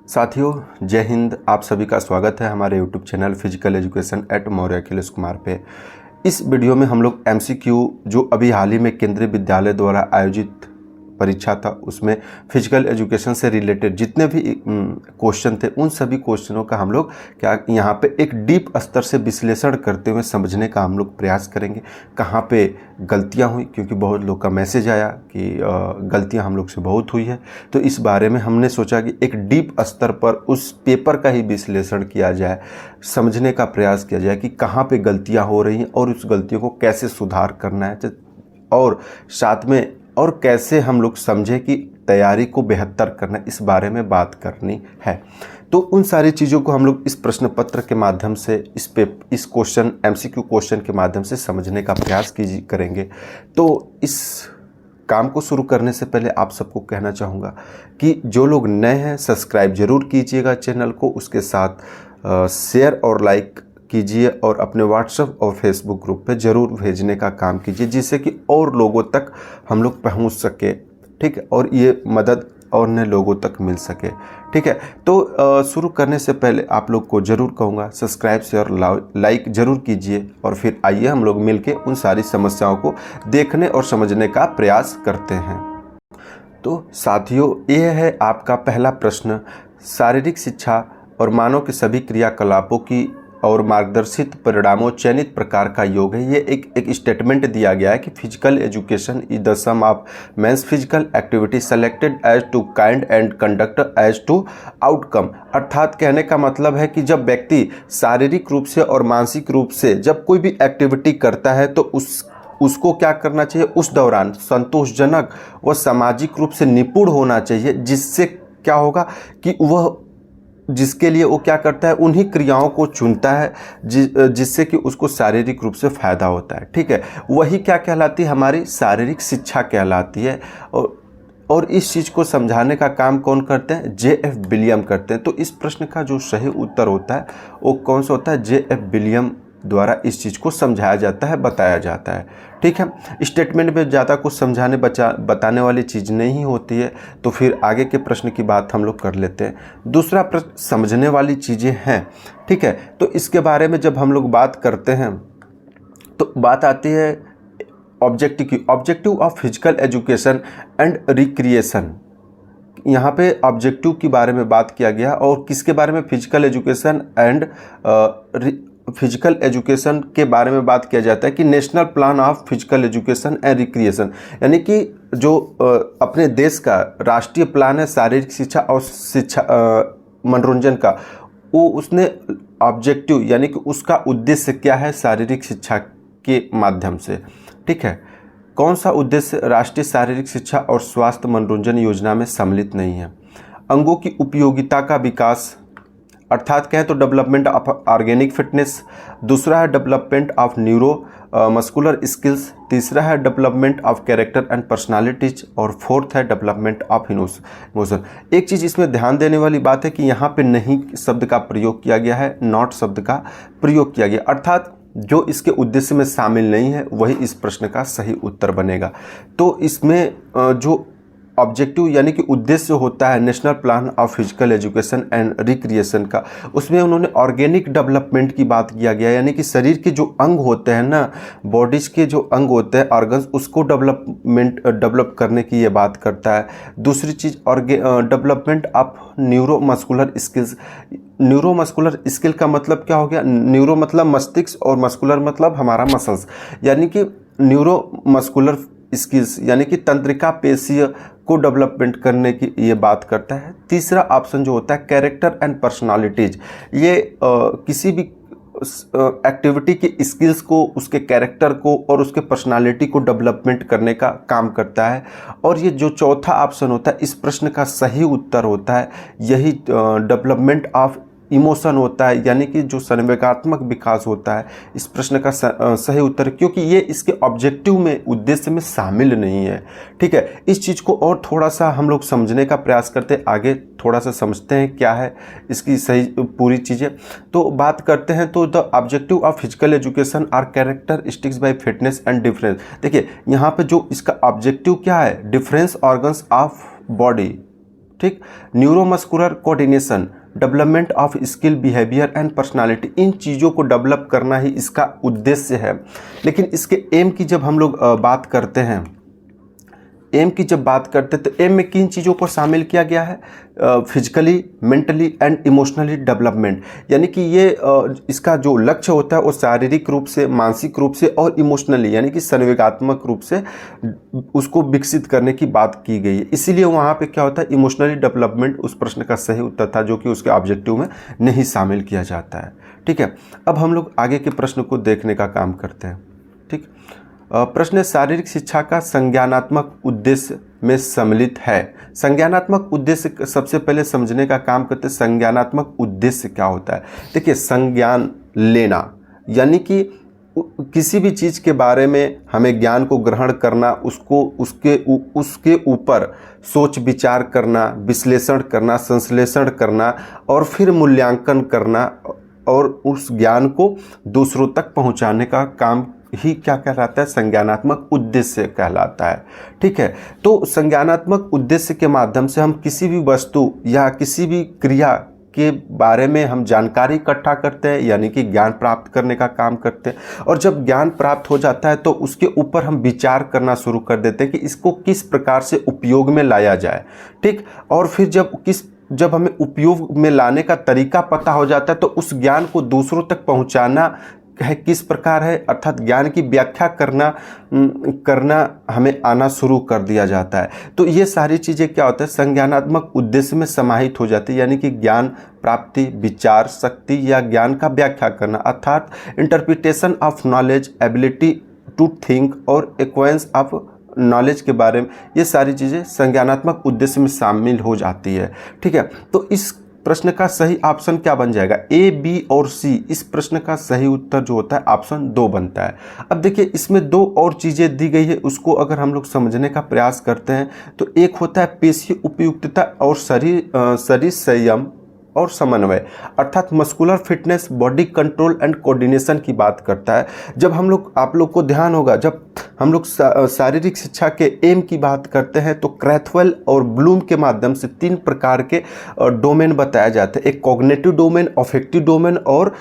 साथियों, जय हिंद। आप सभी का स्वागत है हमारे YouTube channel physical education at Maurya Akhilesh Kumar पे। इस वीडियो में हम लोग एमसीक्यू जो अभी हाल ही में केंद्रीय विद्यालय द्वारा आयोजित परीक्षा था उसमें फिजिकल एजुकेशन से रिलेटेड जितने भी क्वेश्चन थे उन सभी क्वेश्चनों का हम लोग यहाँ पे एक डीप स्तर से विश्लेषण करते हुए समझने का हम लोग प्रयास करेंगे। कहाँ पे गलतियाँ हुई, क्योंकि बहुत लोग का मैसेज आया कि गलतियाँ हम लोग से बहुत हुई है, तो इस बारे में हमने सोचा कि एक डीप स्तर पर उस पेपर का ही विश्लेषण किया जाए, समझने का प्रयास किया जाए कि कहाँ पे गलतियाँ हो रही हैं और उस गलतियों को कैसे सुधार करना है, और साथ में और कैसे हम लोग समझें कि तैयारी को बेहतर करना, इस बारे में बात करनी है। तो उन सारी चीज़ों को हम लोग इस प्रश्न पत्र के माध्यम से इस क्वेश्चन एमसीक्यू क्वेश्चन के माध्यम से समझने का प्रयास करेंगे। तो इस काम को शुरू करने से पहले आप सबको कहना चाहूँगा कि जो लोग नए हैं सब्सक्राइब जरूर कीजिएगा चैनल को, उसके साथ शेयर और लाइक कीजिए और अपने व्हाट्सएप और फेसबुक ग्रुप पे ज़रूर भेजने का काम कीजिए, जिससे कि और लोगों तक हम लोग पहुंच सके, ठीक है, और ये मदद और नए लोगों तक मिल सके, ठीक है। तो शुरू करने से पहले आप लोग को ज़रूर कहूँगा सब्सक्राइब शेयर लाइक ज़रूर कीजिए, और फिर आइए हम लोग मिलके उन सारी समस्याओं को देखने और समझने का प्रयास करते हैं। तो साथियों, ये है आपका पहला प्रश्न। शारीरिक शिक्षा और मानव के सभी क्रियाकलापों की और मार्गदर्शित परिणामों चयनित प्रकार का योग है। ये एक स्टेटमेंट दिया गया है कि physical education is the sum of man's physical activity selected as to kind and conduct as to outcome. अर्थात कहने का मतलब है कि जब व्यक्ति शारीरिक रूप से और मानसिक रूप से जब कोई भी एक्टिविटी करता है तो उसको क्या करना चाहिए, उस दौरान संतोषजनक व सामाजिक रूप से निपुण होना चाहिए, जिससे क्या होगा कि वह जिसके लिए वो क्या करता है उन्हीं क्रियाओं को चुनता है जिससे कि उसको शारीरिक रूप से फ़ायदा होता है, ठीक है। वही क्या कहलाती है, हमारी शारीरिक शिक्षा कहलाती है। और इस चीज़ को समझाने का काम कौन करते हैं, J.F. विलियम करते हैं। तो इस प्रश्न का जो सही उत्तर होता है वो कौन सा होता है, J.F. विलियम द्वारा इस चीज़ को समझाया जाता है, बताया जाता है, ठीक है। स्टेटमेंट में ज़्यादा कुछ समझाने बताने वाली चीज़ नहीं होती है। तो फिर आगे के प्रश्न की बात हम लोग कर लेते हैं। दूसरा प्रश्न समझने वाली चीज़ें हैं, ठीक है। तो इसके बारे में जब हम लोग बात करते हैं तो बात आती है ऑब्जेक्टिव की। Objective of physical education and recreation, यहाँ पे ऑब्जेक्टिव के बारे में बात किया गया। और किसके बारे में, फिजिकल एजुकेशन के बारे में बात किया जाता है कि national plan of physical education and recreation, यानी कि जो अपने देश का राष्ट्रीय प्लान है शारीरिक शिक्षा और मनोरंजन का, वो उसने ऑब्जेक्टिव यानी कि उसका उद्देश्य क्या है शारीरिक शिक्षा के माध्यम से, ठीक है। कौन सा उद्देश्य राष्ट्रीय शारीरिक शिक्षा और स्वास्थ्य मनोरंजन योजना में सम्मिलित नहीं है। अंगों की उपयोगिता का विकास, अर्थात कहें तो डेवलपमेंट ऑफ ऑर्गेनिक फिटनेस। दूसरा है development of neuromuscular skills. तीसरा है development of character and personalities. और फोर्थ है डेवलपमेंट ऑफ इमोशन। एक चीज़ इसमें ध्यान देने वाली बात है कि यहाँ पे नहीं शब्द का प्रयोग किया गया है, नॉट शब्द का प्रयोग किया गया, अर्थात जो इसके उद्देश्य में शामिल नहीं है वही इस प्रश्न का सही उत्तर बनेगा। तो इसमें जो ऑब्जेक्टिव यानी कि उद्देश्य होता है national plan of physical education and recreation का, उसमें उन्होंने ऑर्गेनिक डेवलपमेंट की बात किया गया, यानी कि शरीर के जो अंग होते हैं ना, बॉडीज के जो अंग होते हैं ऑर्गन्स, उसको डेवलप करने की ये बात करता है। दूसरी चीज़ development of neuromuscular skills. Neuromuscular skill का मतलब क्या हो गया, न्यूरो मतलब मस्तिष्क और मस्कुलर मतलब हमारा मसल्स, यानी कि न्यूरो मस्कुलर स्किल्स यानी कि तंत्रिका पेशीय को डेवलपमेंट करने की ये बात करता है। तीसरा ऑप्शन जो होता है कैरेक्टर एंड पर्सनालिटीज, ये किसी भी एक्टिविटी की स्किल्स को, उसके कैरेक्टर को और उसके पर्सनालिटी को डेवलपमेंट करने का काम करता है। और ये जो चौथा ऑप्शन होता है इस प्रश्न का सही उत्तर होता है यही डेवलपमेंट ऑफ इमोशन होता है, यानी कि जो संवेगात्मक विकास होता है। इस प्रश्न का सही उत्तर, क्योंकि ये इसके ऑब्जेक्टिव में उद्देश्य में शामिल नहीं है, ठीक है। इस चीज़ को और थोड़ा सा हम लोग समझने का प्रयास करते हैं, आगे थोड़ा सा समझते हैं क्या है इसकी सही पूरी चीज़ें। तो बात करते हैं तो the objective of physical education are characteristics by fitness and difference. देखिए यहाँ पे जो इसका ऑब्जेक्टिव क्या है, डिफरेंस ऑर्गन्स ऑफ बॉडी, ठीक। Neuromuscular coordination, development of skill, behaviour and personality, इन चीज़ों को डेवलप करना ही इसका उद्देश्य है। लेकिन इसके एम की जब हम लोग बात करते हैं, एम की जब बात करते हैं तो एम में किन चीज़ों को शामिल किया गया है? Physically, mentally and emotionally development, यानी कि ये इसका जो लक्ष्य होता है वो शारीरिक रूप से, मानसिक रूप से और इमोशनली यानी कि संवेगात्मक रूप से उसको विकसित करने की बात की गई है। इसीलिए वहाँ पे क्या होता है, इमोशनली डेवलपमेंट उस प्रश्न का सही उत्तर था, जो कि उसके ऑब्जेक्टिव में नहीं शामिल किया जाता है। ठीक है, अब हम लोग आगे के प्रश्न को देखने का काम करते हैं। ठीक, प्रश्न शारीरिक शिक्षा का संज्ञानात्मक उद्देश्य में सम्मिलित है। संज्ञानात्मक उद्देश्य सबसे पहले समझने का काम करते हैं। संज्ञानात्मक उद्देश्य क्या होता है? देखिए, संज्ञान लेना यानी कि किसी भी चीज़ के बारे में हमें ज्ञान को ग्रहण करना, उसको उसके ऊपर सोच विचार करना, विश्लेषण करना, संश्लेषण करना और फिर मूल्यांकन करना और उस ज्ञान को दूसरों तक पहुंचाने का काम ही क्या कहलाता है? संज्ञानात्मक उद्देश्य कहलाता है। ठीक है, तो संज्ञानात्मक उद्देश्य के माध्यम से हम किसी भी वस्तु या किसी भी क्रिया के बारे में हम जानकारी इकट्ठा करते हैं, यानी कि ज्ञान प्राप्त करने का काम करते हैं। और जब ज्ञान प्राप्त हो जाता है तो उसके ऊपर हम विचार करना शुरू कर देते हैं कि इसको किस प्रकार से उपयोग में लाया जाए। ठीक, और फिर जब हमें उपयोग में लाने का तरीका पता हो जाता है तो उस ज्ञान को दूसरों तक पहुंचाना है किस प्रकार है, अर्थात ज्ञान की व्याख्या करना हमें आना शुरू कर दिया जाता है। तो ये सारी चीज़ें क्या होता है? संज्ञानात्मक उद्देश्य में समाहित हो जाती है, यानी कि ज्ञान प्राप्ति, विचार शक्ति या ज्ञान का व्याख्या करना, अर्थात interpretation of knowledge, ability to think और एक्वायरेंस ऑफ नॉलेज के बारे में, ये सारी चीज़ें संज्ञानात्मक उद्देश्य में शामिल हो जाती है। ठीक है, तो इस प्रश्न का सही ऑप्शन क्या बन जाएगा? ए, बी और सी। इस प्रश्न का सही उत्तर जो होता है ऑप्शन 2 बनता है। अब देखिए, इसमें 2 और चीज़ें दी गई है, उसको अगर हम लोग समझने का प्रयास करते हैं तो एक होता है पेशी उपयुक्तता और शरीर संयम और समन्वय, अर्थात muscular fitness, body control and coordination की बात करता है। जब आप लोग को ध्यान होगा, जब हम लोग शारीरिक शिक्षा के एम की बात करते हैं तो क्रैथवेल और ब्लूम के माध्यम से 3 प्रकार के डोमेन बताए जाते हैं। एक कॉग्निटिव डोमेन, अफेक्टिव डोमेन और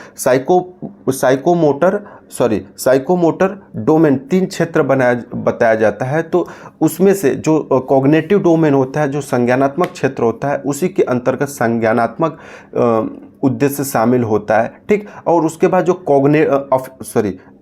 साइकोमोटर डोमेन, 3 क्षेत्र बताया जाता है। तो उसमें से जो कॉग्निटिव डोमेन होता है, जो संज्ञानात्मक क्षेत्र होता है, उसी के अंतर्गत संज्ञानात्मक उद्देश्य शामिल होता है। ठीक, और उसके बाद जो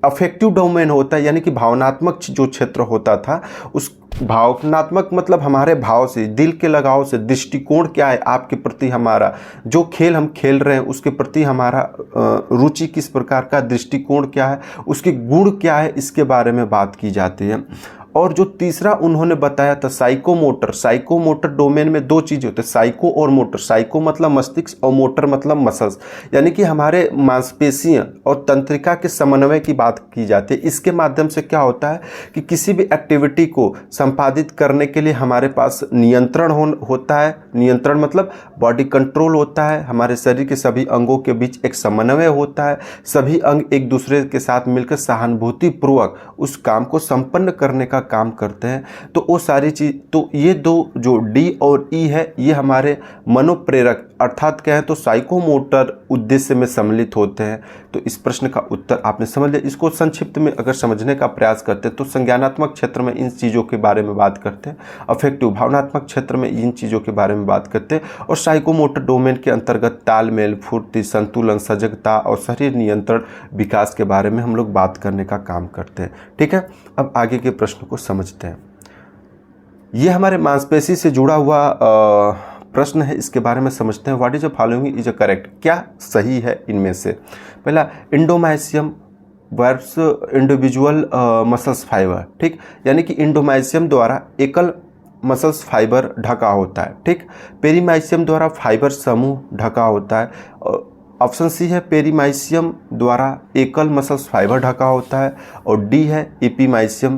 अफेक्टिव डोमेन होता है, यानी कि भावनात्मक जो क्षेत्र होता था, उस भावनात्मक मतलब हमारे भाव से, दिल के लगाव से, दृष्टिकोण क्या है आपके प्रति, हमारा जो खेल हम खेल रहे हैं उसके प्रति हमारा रुचि किस प्रकार का, दृष्टिकोण क्या है, उसके गुण क्या है, इसके बारे में बात की जाती है। और जो तीसरा उन्होंने बताया था साइकोमोटर डोमेन में 2 चीज़ होते हैं, साइको और मोटर। साइको मतलब मस्तिष्क और मोटर मतलब मसल्स, यानी कि हमारे मांसपेशियां और तंत्रिका के समन्वय की बात की जाती है। इसके माध्यम से क्या होता है कि किसी भी एक्टिविटी को संपादित करने के लिए हमारे पास नियंत्रण होता है। नियंत्रण मतलब बॉडी कंट्रोल होता है, हमारे शरीर के सभी अंगों के बीच एक समन्वय होता है, सभी अंग एक दूसरे के साथ मिलकर सहानुभूतिपूर्वक उस काम को संपन्न करने का काम करते हैं। तो वो सारी चीज, तो ये 2 जो डी और ई है, ये हमारे मनोप्रेरक अर्थात कहें तो साइकोमोटर उद्देश्य में सम्मिलित होते हैं। तो इस प्रश्न का उत्तर आपने समझ लिया। इसको संक्षिप्त में अगर समझने का प्रयास करते हैं तो संज्ञानात्मक क्षेत्र में इन चीज़ों के बारे में बात करते हैं, अफेक्टिव भावनात्मक क्षेत्र में इन चीज़ों के बारे में बात करते हैं, और साइकोमोटर डोमेन के अंतर्गत तालमेल, फुर्ती, संतुलन, सजगता और शरीर नियंत्रण विकास के बारे में हम लोग बात करने का काम करते हैं। ठीक है, अब आगे के प्रश्न को समझते हैं। ये हमारे मांसपेशी से जुड़ा हुआ प्रश्न है, इसके बारे में समझते हैं। What is the following is a correct, क्या सही है इनमें से? पहला, इंडोमाइसियम वर्ब्स इंडिविजुअल मसल्स फाइबर। ठीक, यानी कि इंडोमाइसियम द्वारा एकल मसल्स फाइबर ढका होता है। ठीक, पेरीमाइसियम द्वारा फाइबर समूह ढका होता है। ऑप्शन सी है पेरीमाइसियम द्वारा एकल मसल्स फाइबर ढका होता है, और डी है एपीमाइसियम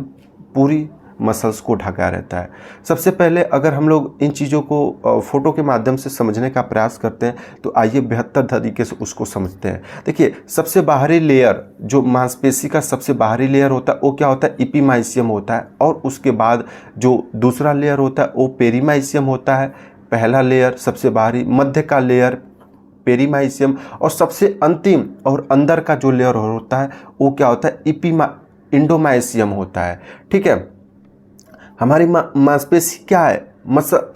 पूरी मसल्स को ढका रहता है। सबसे पहले अगर हम लोग इन चीज़ों को फोटो के माध्यम से समझने का प्रयास करते हैं तो आइए बेहतर तरीके से उसको समझते हैं। देखिए, सबसे बाहरी लेयर, जो मांसपेशी का सबसे बाहरी लेयर होता है वो क्या होता है? एपीमाइसियम होता है, और उसके बाद जो दूसरा लेयर होता है वो पेरीमाइसियम होता है। पहला लेयर सबसे बाहरी, मध्य का लेयर पेरीमाइसियम, और सबसे अंतिम और अंदर का जो लेयर होता है वो क्या होता है, इंडोमाइसियम होता है। ठीक है, हमारी मांसपेशी क्या है,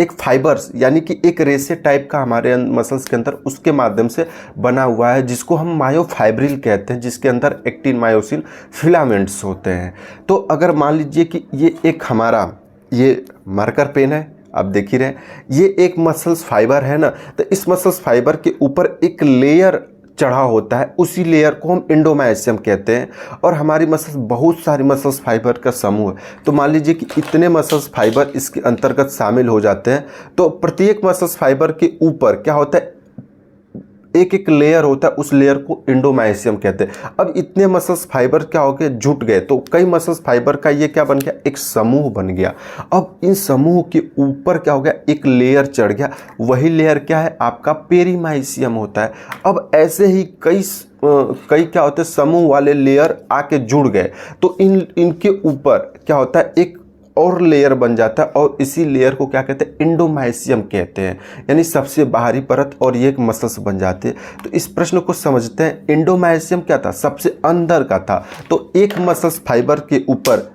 एक फाइबर्स यानी कि एक रेसे टाइप का हमारे मसल्स के अंदर उसके माध्यम से बना हुआ है, जिसको हम मायोफाइब्रिल कहते हैं, जिसके अंदर एक्टिन मायोसिन फिलामेंट्स होते हैं। तो अगर मान लीजिए कि ये एक हमारा ये मार्कर पेन है, आप देख ही रहे, ये एक मसल्स फाइबर है ना, तो इस मसल्स फाइबर के ऊपर एक लेयर चढ़ा होता है, उसी लेयर को हम इंडोमाइसियम कहते हैं। और हमारी मसल्स बहुत सारी मसल्स फाइबर का समूह है। तो मान लीजिए कि इतने मसल्स फाइबर इसके अंतर्गत शामिल हो जाते हैं। तो प्रत्येक मसल्स फाइबर के ऊपर क्या होता है, एक एक लेयर होता है, उस लेयर को इंडोमाइसियम कहते हैं। अब इतने मसल्स फाइबर क्या हो गए, जुट गए, तो कई मसल्स फाइबर का ये क्या बन गया, एक समूह बन गया। अब इन समूह के ऊपर क्या हो गया, एक लेयर चढ़ गया, वही लेयर क्या है, आपका पेरीमाइसियम होता है। अब ऐसे ही कई क्या होते हैं, समूह वाले लेयर आके जुड़ गए, तो इनके ऊपर क्या होता है, एक और लेयर बन जाता है, और इसी लेयर को क्या कहते हैं, इंडोमाइसियम कहते हैं, यानी सबसे बाहरी परत, और ये एक मसल्स बन जाते हैं। तो इस प्रश्न को समझते हैं, इंडोमाइसियम क्या था, सबसे अंदर का था। तो एक मसल्स फाइबर के ऊपर,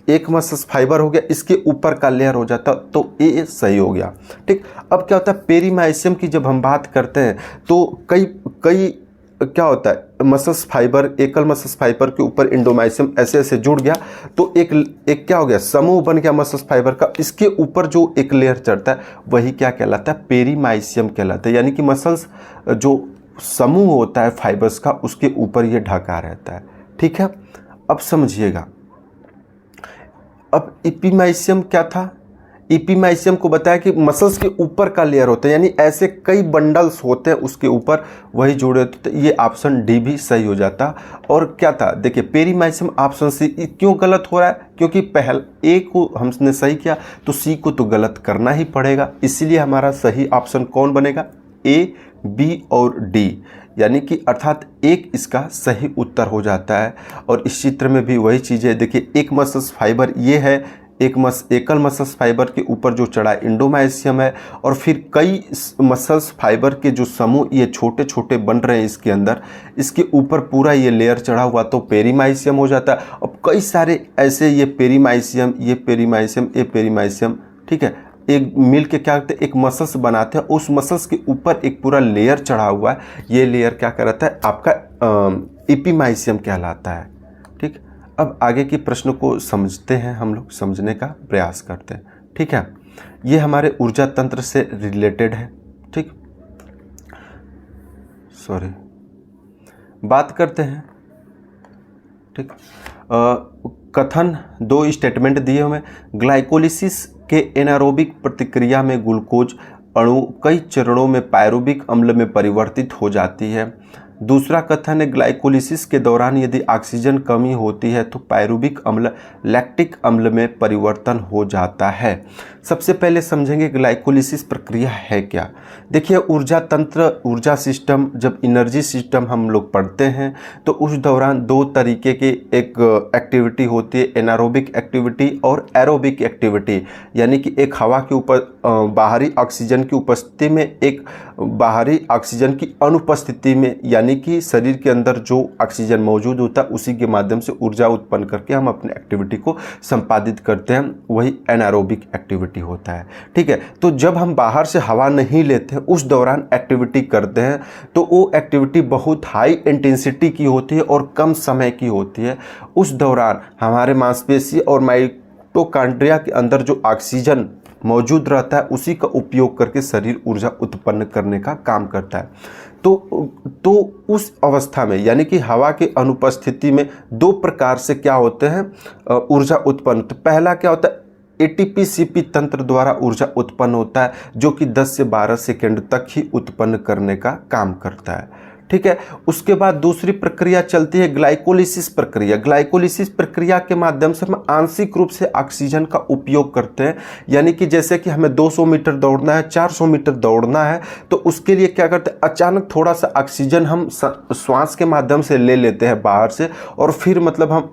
एक मसल्स फाइबर हो गया, इसके ऊपर का लेयर हो जाता, तो ये सही हो गया। ठीक, अब क्या होता है, पेरीमाइसियम की जब हम बात करते हैं तो कई क्या होता है, मसल्स फाइबर, एकल मसल्स फाइबर के ऊपर इंडोमाइसियम ऐसे ऐसे जुड़ गया, तो एक क्या हो गया, समूह बन गया मसल्स फाइबर का। इसके ऊपर जो एक लेयर चढ़ता है वही क्या कहलाता है, पेरीमाइसियम कहलाता है। यानी कि मसल्स जो समूह होता है फाइबर्स का, उसके ऊपर ये ढका रहता है। ठीक है, अब समझिएगा, अब इपिमाइसियम क्या था, इपिमाइसियम को बताया कि मसल्स के ऊपर का लेयर होता है, यानी ऐसे कई बंडल्स होते हैं उसके ऊपर, वही जुड़े होते, तो ये ऑप्शन डी भी सही हो जाता। और क्या था, देखिए पेरीमाइसियम ऑप्शन सी क्यों गलत हो रहा है, क्योंकि पहले ए को हमने सही किया तो सी को तो गलत करना ही पड़ेगा, इसीलिए हमारा सही ऑप्शन कौन बनेगा, ए, बी और डी, यानी कि अर्थात एक इसका सही उत्तर हो जाता है। और इस चित्र में भी वही चीज़ है, देखिए एक मसल्स फाइबर ये है, एकल मसल्स फाइबर के ऊपर जो चढ़ा इंडोमाइसियम है, और फिर कई मसल्स फाइबर के जो समूह ये छोटे छोटे बन रहे हैं इसके अंदर, इसके ऊपर पूरा ये लेयर चढ़ा हुआ तो पेरीमाइसियम हो जाता है। अब कई सारे ऐसे ये पेरीमाइसियम, ये पेरीमाइसियम, ये पेरीमाइसियम, ठीक है, एक मिल के क्या करते हैं, एक मसल्स बनाते हैं, उस मसल्स के ऊपर एक पूरा लेयर चढ़ा हुआ है, ये लेयर क्या कहलाता है, आपका इपिमाइसियम कहलाता है। ठीक, अब आगे के प्रश्न को समझते हैं, हम लोग समझने का प्रयास करते हैं। ठीक है, ये हमारे ऊर्जा तंत्र से रिलेटेड है। ठीक, सॉरी, बात करते हैं। ठीक, कथन, दो स्टेटमेंट दिए हुए, ग्लाइकोलिसिस के एनारोबिक प्रतिक्रिया में ग्लूकोज अणु कई चरणों में पायरुविक अम्ल में परिवर्तित हो जाती है। दूसरा कथन है, ग्लाइकोलिसिस के दौरान यदि ऑक्सीजन कमी होती है तो पायरुविक अम्ल लैक्टिक अम्ल में परिवर्तन हो जाता है। सबसे पहले समझेंगे ग्लाइकोलिसिस प्रक्रिया है क्या। देखिए, ऊर्जा तंत्र, ऊर्जा सिस्टम, जब एनर्जी सिस्टम हम लोग पढ़ते हैं तो उस दौरान दो तरीके की एक एक्टिविटी होती है, एनारोबिक एक्टिविटी और एरोबिक एक्टिविटी, यानी कि एक हवा के ऊपर बाहरी ऑक्सीजन की उपस्थिति में, एक बाहरी ऑक्सीजन की अनुपस्थिति में, यानी कि शरीर के अंदर जो ऑक्सीजन मौजूद होता है उसी के माध्यम से ऊर्जा उत्पन्न करके हम अपने एक्टिविटी को संपादित करते हैं, वही एनारोबिक एक्टिविटी होता है। ठीक है, तो जब हम बाहर से हवा नहीं लेते हैं उस दौरान एक्टिविटी करते हैं तो वो एक्टिविटी बहुत हाई इंटेंसिटी की होती है और कम समय की होती है। उस दौरान हमारे मांसपेशी और माइटोकॉन्ड्रिया के अंदर जो ऑक्सीजन मौजूद रहता है उसी का उपयोग करके शरीर ऊर्जा उत्पन्न करने का काम करता है। तो उस अवस्था में, यानी कि हवा की अनुपस्थिति में, दो प्रकार से क्या होते हैं ऊर्जा उत्पन्न। तो पहला क्या होता है, एटीपी-सीपी तंत्र द्वारा ऊर्जा उत्पन्न होता है, जो कि 10 से 12 सेकेंड तक ही उत्पन्न करने का काम करता है। ठीक है, उसके बाद दूसरी प्रक्रिया चलती है ग्लाइकोलिसिस प्रक्रिया। ग्लाइकोलिसिस प्रक्रिया के माध्यम से हम आंशिक रूप से ऑक्सीजन का उपयोग करते हैं, यानी कि जैसे कि हमें 200 मीटर दौड़ना है, 400 मीटर दौड़ना है, तो उसके लिए क्या करते हैं, अचानक थोड़ा सा ऑक्सीजन हम श्वास के माध्यम से ले लेते हैं बाहर से, और फिर मतलब हम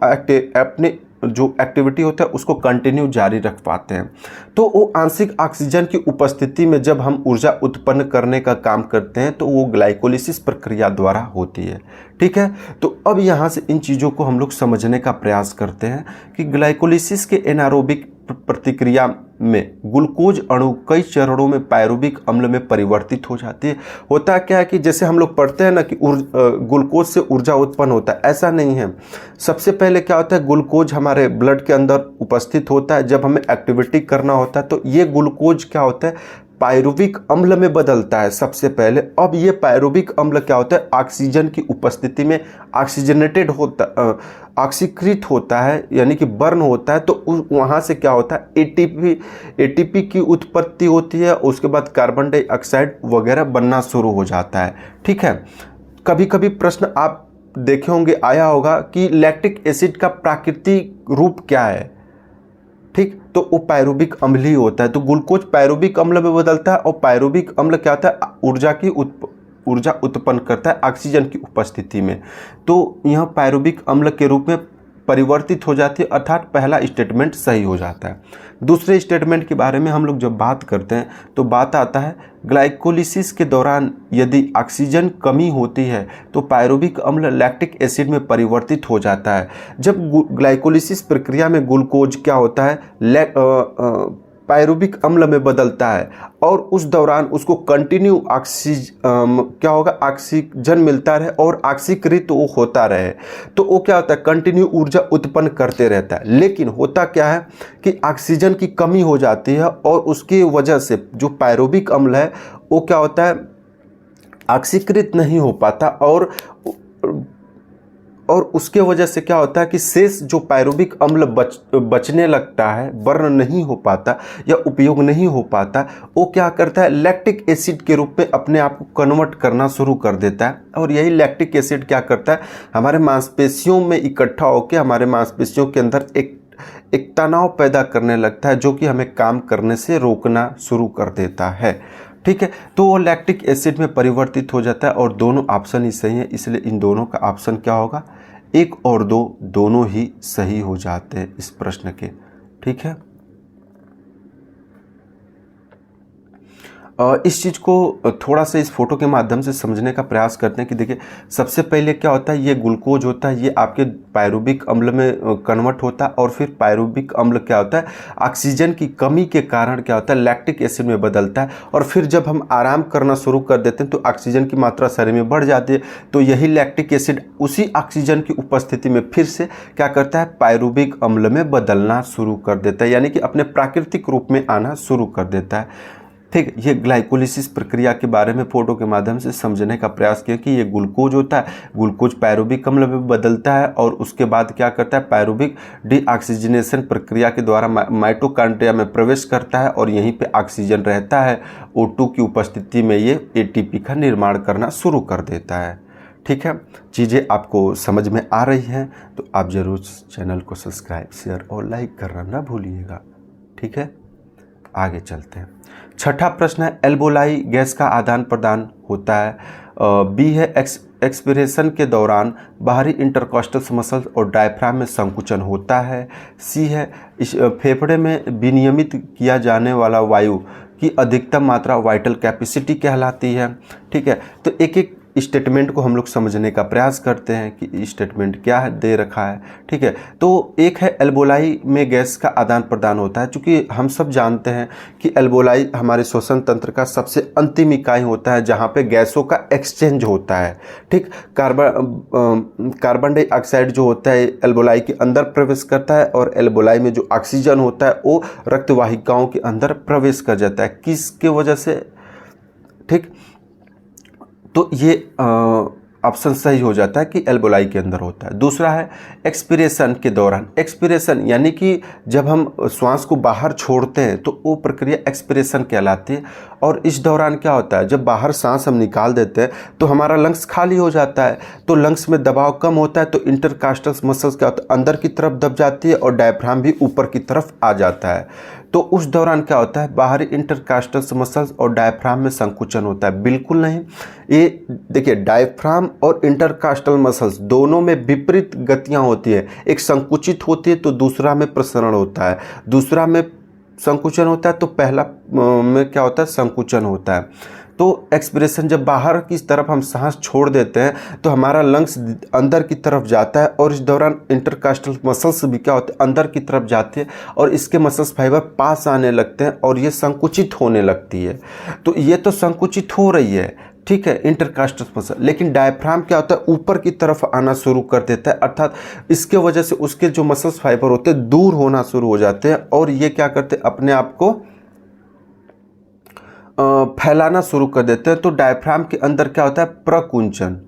अपने जो एक्टिविटी होता है उसको कंटिन्यू जारी रख पाते हैं। तो वो आंशिक ऑक्सीजन की उपस्थिति में जब हम ऊर्जा उत्पन्न करने का काम करते हैं तो वो ग्लाइकोलिसिस प्रक्रिया द्वारा होती है। ठीक है, तो अब यहाँ से इन चीज़ों को हम लोग समझने का प्रयास करते हैं कि ग्लाइकोलिसिस के एनारोबिक प्रतिक्रिया में ग्लूकोज अणु कई चरणों में पायरुविक अम्ल में परिवर्तित हो जाती है। होता क्या है कि जैसे हम लोग पढ़ते हैं ना कि ग्लूकोज से ऊर्जा उत्पन्न होता है, ऐसा नहीं है। सबसे पहले क्या होता है, ग्लूकोज हमारे ब्लड के अंदर उपस्थित होता है। जब हमें एक्टिविटी करना होता है तो ये ग्लूकोज क्या होता है, पायरुविक अम्ल में बदलता है सबसे पहले। अब ये पायरुविक अम्ल क्या होता है, ऑक्सीजन की उपस्थिति में ऑक्सीजनेटेड होता, ऑक्सीकृत होता है, यानी कि बर्न होता है। तो वहाँ से क्या होता है, एटीपी की उत्पत्ति होती है। उसके बाद कार्बन डाइऑक्साइड वगैरह बनना शुरू हो जाता है। ठीक है, कभी कभी प्रश्न आप देखे होंगे, आया होगा कि लैक्टिक एसिड का प्राकृतिक रूप क्या है। ठीक, तो वो पायरुविक अम्ल ही होता है। तो ग्लूकोज पायरुविक अम्ल में बदलता है और पायरुविक अम्ल क्या होता है, ऊर्जा उत्पन्न करता है ऑक्सीजन की उपस्थिति में। तो यह पायरुविक अम्ल के रूप में परिवर्तित हो जाती है, अर्थात पहला स्टेटमेंट सही हो जाता है। दूसरे स्टेटमेंट के बारे में हम लोग जब बात करते हैं तो बात आता है ग्लाइकोलिसिस के दौरान यदि ऑक्सीजन कमी होती है तो पायरुविक अम्ल लैक्टिक एसिड में परिवर्तित हो जाता है। जब ग्लाइकोलिसिस प्रक्रिया में ग्लूकोज क्या होता है, पायरुविक अम्ल में बदलता है और उस दौरान उसको कंटिन्यू क्या होगा, ऑक्सीजन मिलता रहे और ऑक्सीकृत वो होता रहे, तो वो क्या होता है, कंटिन्यू ऊर्जा उत्पन्न करते रहता है। लेकिन होता क्या है कि ऑक्सीजन की कमी हो जाती है और उसकी वजह से जो पायरुविक अम्ल है वो क्या होता है, ऑक्सीकृत नहीं हो पाता और उसके वजह से क्या होता है कि शेष जो पायरुविक अम्ल बचने लगता है, बर्न नहीं हो पाता या उपयोग नहीं हो पाता, वो क्या करता है, लैक्टिक एसिड के रूप में अपने आप को कन्वर्ट करना शुरू कर देता है। और यही लैक्टिक एसिड क्या करता है, हमारे मांसपेशियों में इकट्ठा होकर हमारे मांसपेशियों के अंदर एक तनाव पैदा करने लगता है, जो कि हमें काम करने से रोकना शुरू कर देता है। ठीक है, तो वो लैक्टिक एसिड में परिवर्तित हो जाता है और दोनों ऑप्शन ही सही है, इसलिए इन दोनों का ऑप्शन क्या होगा, 1 और 2 दोनों ही सही हो जाते हैं इस प्रश्न के। ठीक है, इस चीज़ को थोड़ा सा इस फोटो के माध्यम से समझने का प्रयास करते हैं कि देखिए सबसे पहले क्या होता है, ये ग्लूकोज होता है, ये आपके पायरुविक अम्ल में कन्वर्ट होता है और फिर पायरुविक अम्ल क्या होता है, ऑक्सीजन की कमी के कारण क्या होता है, लैक्टिक एसिड में बदलता है। और फिर जब हम आराम करना शुरू कर देते हैं तो ऑक्सीजन की मात्रा शरीर में बढ़ जाती है, तो यही लैक्टिक एसिड उसी ऑक्सीजन की उपस्थिति में फिर से क्या करता है, पायरुविक अम्ल में बदलना शुरू कर देता है, यानी कि अपने प्राकृतिक रूप में आना शुरू कर देता है। ठीक, ये ग्लाइकोलिसिस प्रक्रिया के बारे में फोटो के माध्यम से समझने का प्रयास किया कि ये ग्लूकोज होता है, ग्लूकोज पायरुविक अम्ल में बदलता है और उसके बाद क्या करता है, पायरुविक डीऑक्सीजनेशन प्रक्रिया के द्वारा माइटोकॉन्ड्रिया में प्रवेश करता है और यहीं पे ऑक्सीजन रहता है। O2 की उपस्थिति में ये एटीपी का निर्माण करना शुरू कर देता है। ठीक है, चीज़ें आपको समझ में आ रही हैं तो आप ज़रूर चैनल को सब्सक्राइब, शेयर और लाइक करना ना भूलिएगा। ठीक है, आगे चलते हैं। छठा प्रश्न है, एल्बोलाई गैस का आदान प्रदान होता है। बी है, एक्सपिरेशन के दौरान बाहरी इंटरकॉस्टल मसल्स और डायफ्राम में संकुचन होता है। सी है, फेफड़े में विनियमित किया जाने वाला वायु की अधिकतम मात्रा वाइटल कैपेसिटी कहलाती है। ठीक है, तो एक एक स्टेटमेंट को हम लोग समझने का प्रयास करते हैं कि स्टेटमेंट क्या है, दे रखा है। ठीक है, तो एक है एल्बोलाई में गैस का आदान प्रदान होता है। चूँकि हम सब जानते हैं कि एल्बोलाई हमारे श्वसन तंत्र का सबसे अंतिम इकाई होता है जहाँ पे गैसों का एक्सचेंज होता है। ठीक, कार्बन डाइऑक्साइड जो होता है एल्बोलाई के अंदर प्रवेश करता है और एल्बोलाई में जो ऑक्सीजन होता है वो रक्तवाहिकाओं के अंदर प्रवेश कर जाता है। किसके वजह से? ठीक, तो ये ऑप्शन सही हो जाता है कि एल्बोलाई के अंदर होता है। दूसरा है एक्सपिरेशन के दौरान। एक्सपिरेशन यानी कि जब हम श्वास को बाहर छोड़ते हैं तो वो प्रक्रिया एक्सपिरेशन कहलाती है। और इस दौरान क्या होता है, जब बाहर सांस हम निकाल देते हैं तो हमारा लंग्स खाली हो जाता है, तो लंग्स में दबाव कम होता है, तो इंटरकॉस्टल मसल्स क्या होता है, अंदर की तरफ दब जाती है और डायफ्राम भी ऊपर की तरफ आ जाता है। तो उस दौरान क्या होता है, बाहरी इंटरकास्टल मसल्स और डायफ्राम में संकुचन होता है? बिल्कुल नहीं। ये देखिए, डायफ्राम और इंटरकास्टल मसल्स दोनों में विपरीत गतियां होती है। एक संकुचित होती है तो दूसरा में प्रसरण होता है, दूसरा में संकुचन होता है तो पहला में क्या होता है, संकुचन होता है। तो एक्सप्रेशन जब बाहर की तरफ हम सांस छोड़ देते हैं तो हमारा लंग्स अंदर की तरफ जाता है, और इस दौरान इंटरकास्टल मसल्स भी क्या होते हैं, अंदर की तरफ जाती है और इसके मसल्स फाइबर पास आने लगते हैं और ये संकुचित होने लगती है। तो ये तो संकुचित हो रही है, ठीक है, इंटरकास्टल मसल, लेकिन डायफ्राम क्या होता है, ऊपर की तरफ आना शुरू कर देता है, अर्थात इसके वजह से उसके जो मसल्स फाइबर होते हैं दूर होना शुरू हो जाते हैं और ये क्या करते हैं, अपने आप को फैलाना शुरू कर देते हैं। तो डायफ्राम के अंदर क्या होता है, प्रकुंचन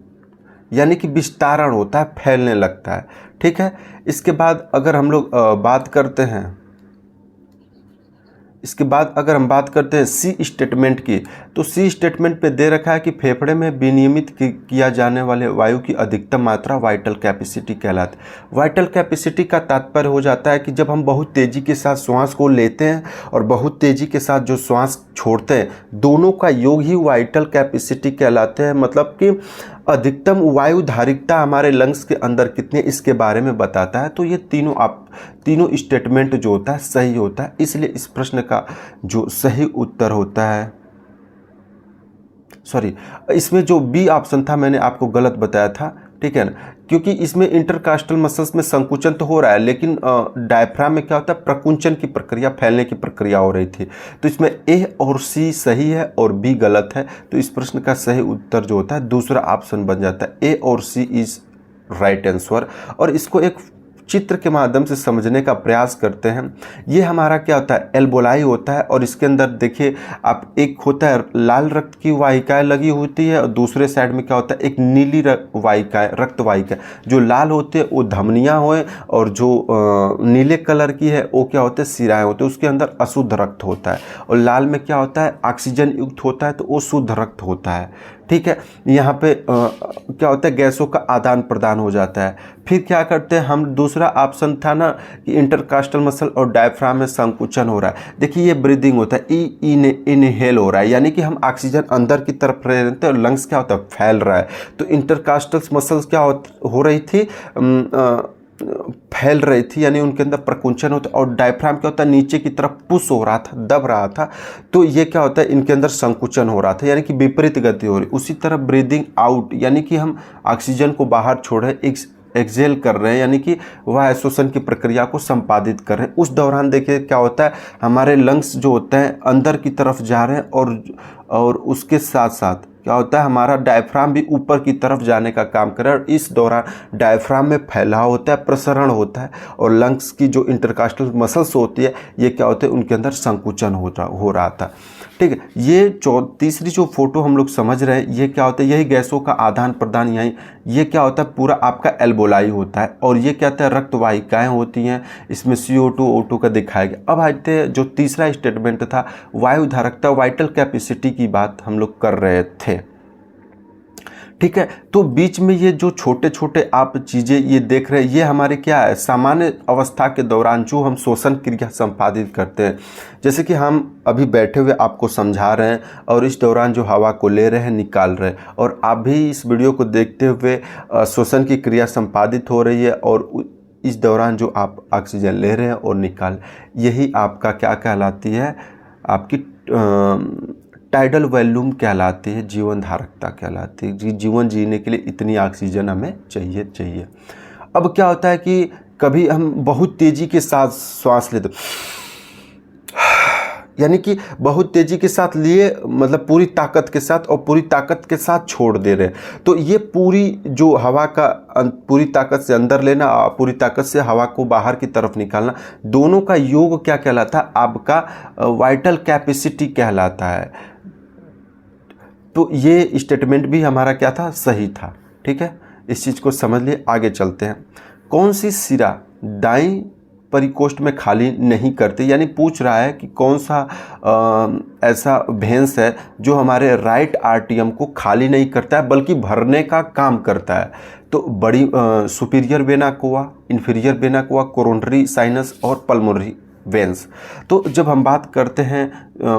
यानी कि विस्तारण होता है, फैलने लगता है, ठीक है। इसके बाद अगर हम लोग बात करते हैं, इसके बाद अगर हम बात करते हैं सी स्टेटमेंट की, तो सी स्टेटमेंट पे दे रखा है कि फेफड़े में विनियमित किया जाने वाले वायु की अधिकतम मात्रा वाइटल कैपेसिटी कहलाती है। वाइटल कैपेसिटी का तात्पर्य हो जाता है कि जब हम बहुत तेज़ी के साथ श्वास को लेते हैं और बहुत तेज़ी के साथ जो श्वास छोड़ते हैं, दोनों का योग ही वाइटल कैपेसिटी कहलाते हैं। मतलब कि अधिकतम वायु धारिकता हमारे लंग्स के अंदर कितनी, इसके बारे में बताता है। तो ये तीनों स्टेटमेंट जो होता है सही होता है, इसलिए इस प्रश्न का जो सही उत्तर होता है, सॉरी, इसमें जो बी ऑप्शन था मैंने आपको गलत बताया था, ठीक है ना, क्योंकि इसमें इंटरकास्टल मसल्स में संकुचन तो हो रहा है, लेकिन डायफ्राम में क्या होता है, प्रकुंचन की प्रक्रिया, फैलने की प्रक्रिया हो रही थी। तो इसमें ए और सी सही है और बी गलत है। तो इस प्रश्न का सही उत्तर जो होता है दूसरा ऑप्शन बन जाता है, ए और सी इज राइट आंसर। और इसको एक चित्र के माध्यम से समझने का प्रयास करते हैं। ये हमारा क्या होता है, एल्बोलाई होता है, और इसके अंदर देखिए आप, एक होता है लाल रक्त की वाहिकाएं लगी होती है और दूसरे साइड में क्या होता है, एक नीली वाहिकाएं, रक्त वाहिकाएं। जो लाल होते हैं वो धमनियां होए और जो नीले कलर की है वो क्या होते हैं, सिराएं होते हैं। उसके अंदर अशुद्ध रक्त होता है, और लाल में क्या होता है, ऑक्सीजन युक्त होता है, तो वो शुद्ध रक्त होता है, ठीक है। यहाँ पे क्या होता है, गैसों का आदान प्रदान हो जाता है। फिर क्या करते हैं हम, दूसरा ऑप्शन था ना कि इंटरकास्टल मसल और डायफ्राम में संकुचन हो रहा है। देखिए ये ब्रीदिंग होता है, इनहेल हो रहा है, यानी कि हम ऑक्सीजन अंदर की तरफ रह रहे थे और लंग्स क्या होता है, फैल रहा है। तो इंटरकास्टल मसल्स क्या हो रही थी, फैल रही थी, यानी उनके अंदर प्रकुंचन होता है, और डायफ्राम क्या होता है, नीचे की तरफ पुश हो रहा था, दब रहा था। तो ये क्या होता है, इनके अंदर संकुचन हो रहा था, यानी कि विपरीत गति हो रही। उसी तरह ब्रीदिंग आउट, यानी कि हम ऑक्सीजन को बाहर छोड़ रहे हैं, एक्सेल कर रहे हैं, यानी कि वह श्वसन की प्रक्रिया को संपादित कर रहे हैं। उस दौरान देखिए क्या होता है, हमारे लंग्स जो होते हैं अंदर की तरफ जा रहे हैं, और उसके साथ साथ क्या होता है, हमारा डायफ्राम भी ऊपर की तरफ जाने का काम कर रहा है। और इस दौरान डायफ्राम में फैलाव होता है, प्रसरण होता है, और लंग्स की जो इंटरकास्टल मसल्स होती है ये क्या होते हैं, उनके अंदर संकुचन हो रहा था, ठीक है। ये तीसरी जो फोटो हम लोग समझ रहे हैं, ये क्या होता है, यही गैसों का आदान प्रदान, यही ये क्या होता है, पूरा आपका एल्बोलाई होता है, और ये क्या होता है, रक्त वाहिकाएँ होती हैं, इसमें CO2 O2 का दिखाया गया। अब आते हैं जो तीसरा स्टेटमेंट था, वायु धारकता, वाइटल कैपेसिटी की बात हम लोग कर रहे थे, ठीक है। तो बीच में ये जो छोटे छोटे आप चीज़ें ये देख रहे हैं, ये हमारे क्या है, सामान्य अवस्था के दौरान जो हम श्वसन क्रिया संपादित करते हैं। जैसे कि हम अभी बैठे हुए आपको समझा रहे हैं, और इस दौरान जो हवा को ले रहे हैं, निकाल रहे हैं, और आप भी इस वीडियो को देखते हुए श्वसन की क्रिया संपादित हो रही है, और इस दौरान जो आप ऑक्सीजन ले रहे हैं और निकाल, यही आपका क्या कहलाती है, आपकी टाइडल वॉल्यूम कहलाती है, जीवन धारकता कहलाती है। जीवन जीने के लिए इतनी ऑक्सीजन हमें चाहिए। अब क्या होता है कि कभी हम बहुत तेज़ी के साथ श्वास लेते, यानी कि बहुत तेज़ी के साथ लिए, मतलब पूरी ताकत के साथ, और पूरी ताकत के साथ छोड़ दे रहे हैं। तो ये पूरी जो हवा का पूरी ताकत से अंदर लेना, पूरी ताकत से हवा को बाहर की तरफ निकालना, दोनों का योग क्या कहलाता है, आपका वाइटल कैपेसिटी कहलाता है। तो ये स्टेटमेंट भी हमारा क्या था, सही था, ठीक है। इस चीज़ को समझ लिए, आगे चलते हैं। कौन सी सिरा दाईं परिकोष्ठ में खाली नहीं करती, यानी पूछ रहा है कि कौन सा ऐसा भेंस है जो हमारे राइट आर्टियम को खाली नहीं करता है बल्कि भरने का काम करता है। तो बड़ी superior vena cava, inferior vena cava, coronary sinus और पल्मोनरी वेंस। तो जब हम बात करते हैं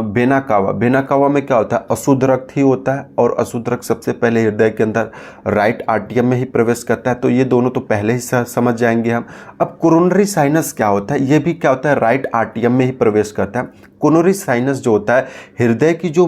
वेना कावा, वेना कावा में क्या होता है, अशुद्ध रक्त ही होता है और अशुद्ध रक्त सबसे पहले हृदय के अंदर राइट आर्टियम में ही प्रवेश करता है। तो ये दोनों तो पहले ही समझ जाएंगे हम। अब कोरोनरी साइनस क्या होता है, ये भी क्या होता है, राइट आर्टियम में ही प्रवेश करता है। कोरोनरी साइनस जो होता है, हृदय की जो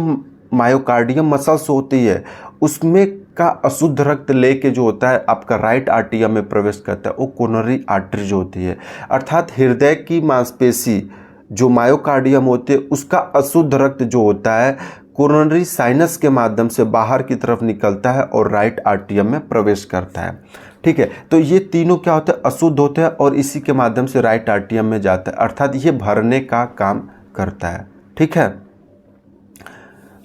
मायोकार्डियम मसल्स होती है उसमें का अशुद्ध रक्त लेके जो होता है आपका राइट आर्टियम में प्रवेश करता है, वो कोरोनरी आर्टरी जो होती है। अर्थात हृदय की मांसपेशी जो मायोकार्डियम होते हैं उसका अशुद्ध रक्त जो होता है कोरोनरी साइनस के माध्यम से बाहर की तरफ निकलता है और राइट आर्टियम में प्रवेश करता है। ठीक है, तो ये तीनों क्या होते हैं, अशुद्ध होते हैं और इसी के माध्यम से राइट आर्टियम में जाता है, अर्थात ये भरने का काम करता है। ठीक है,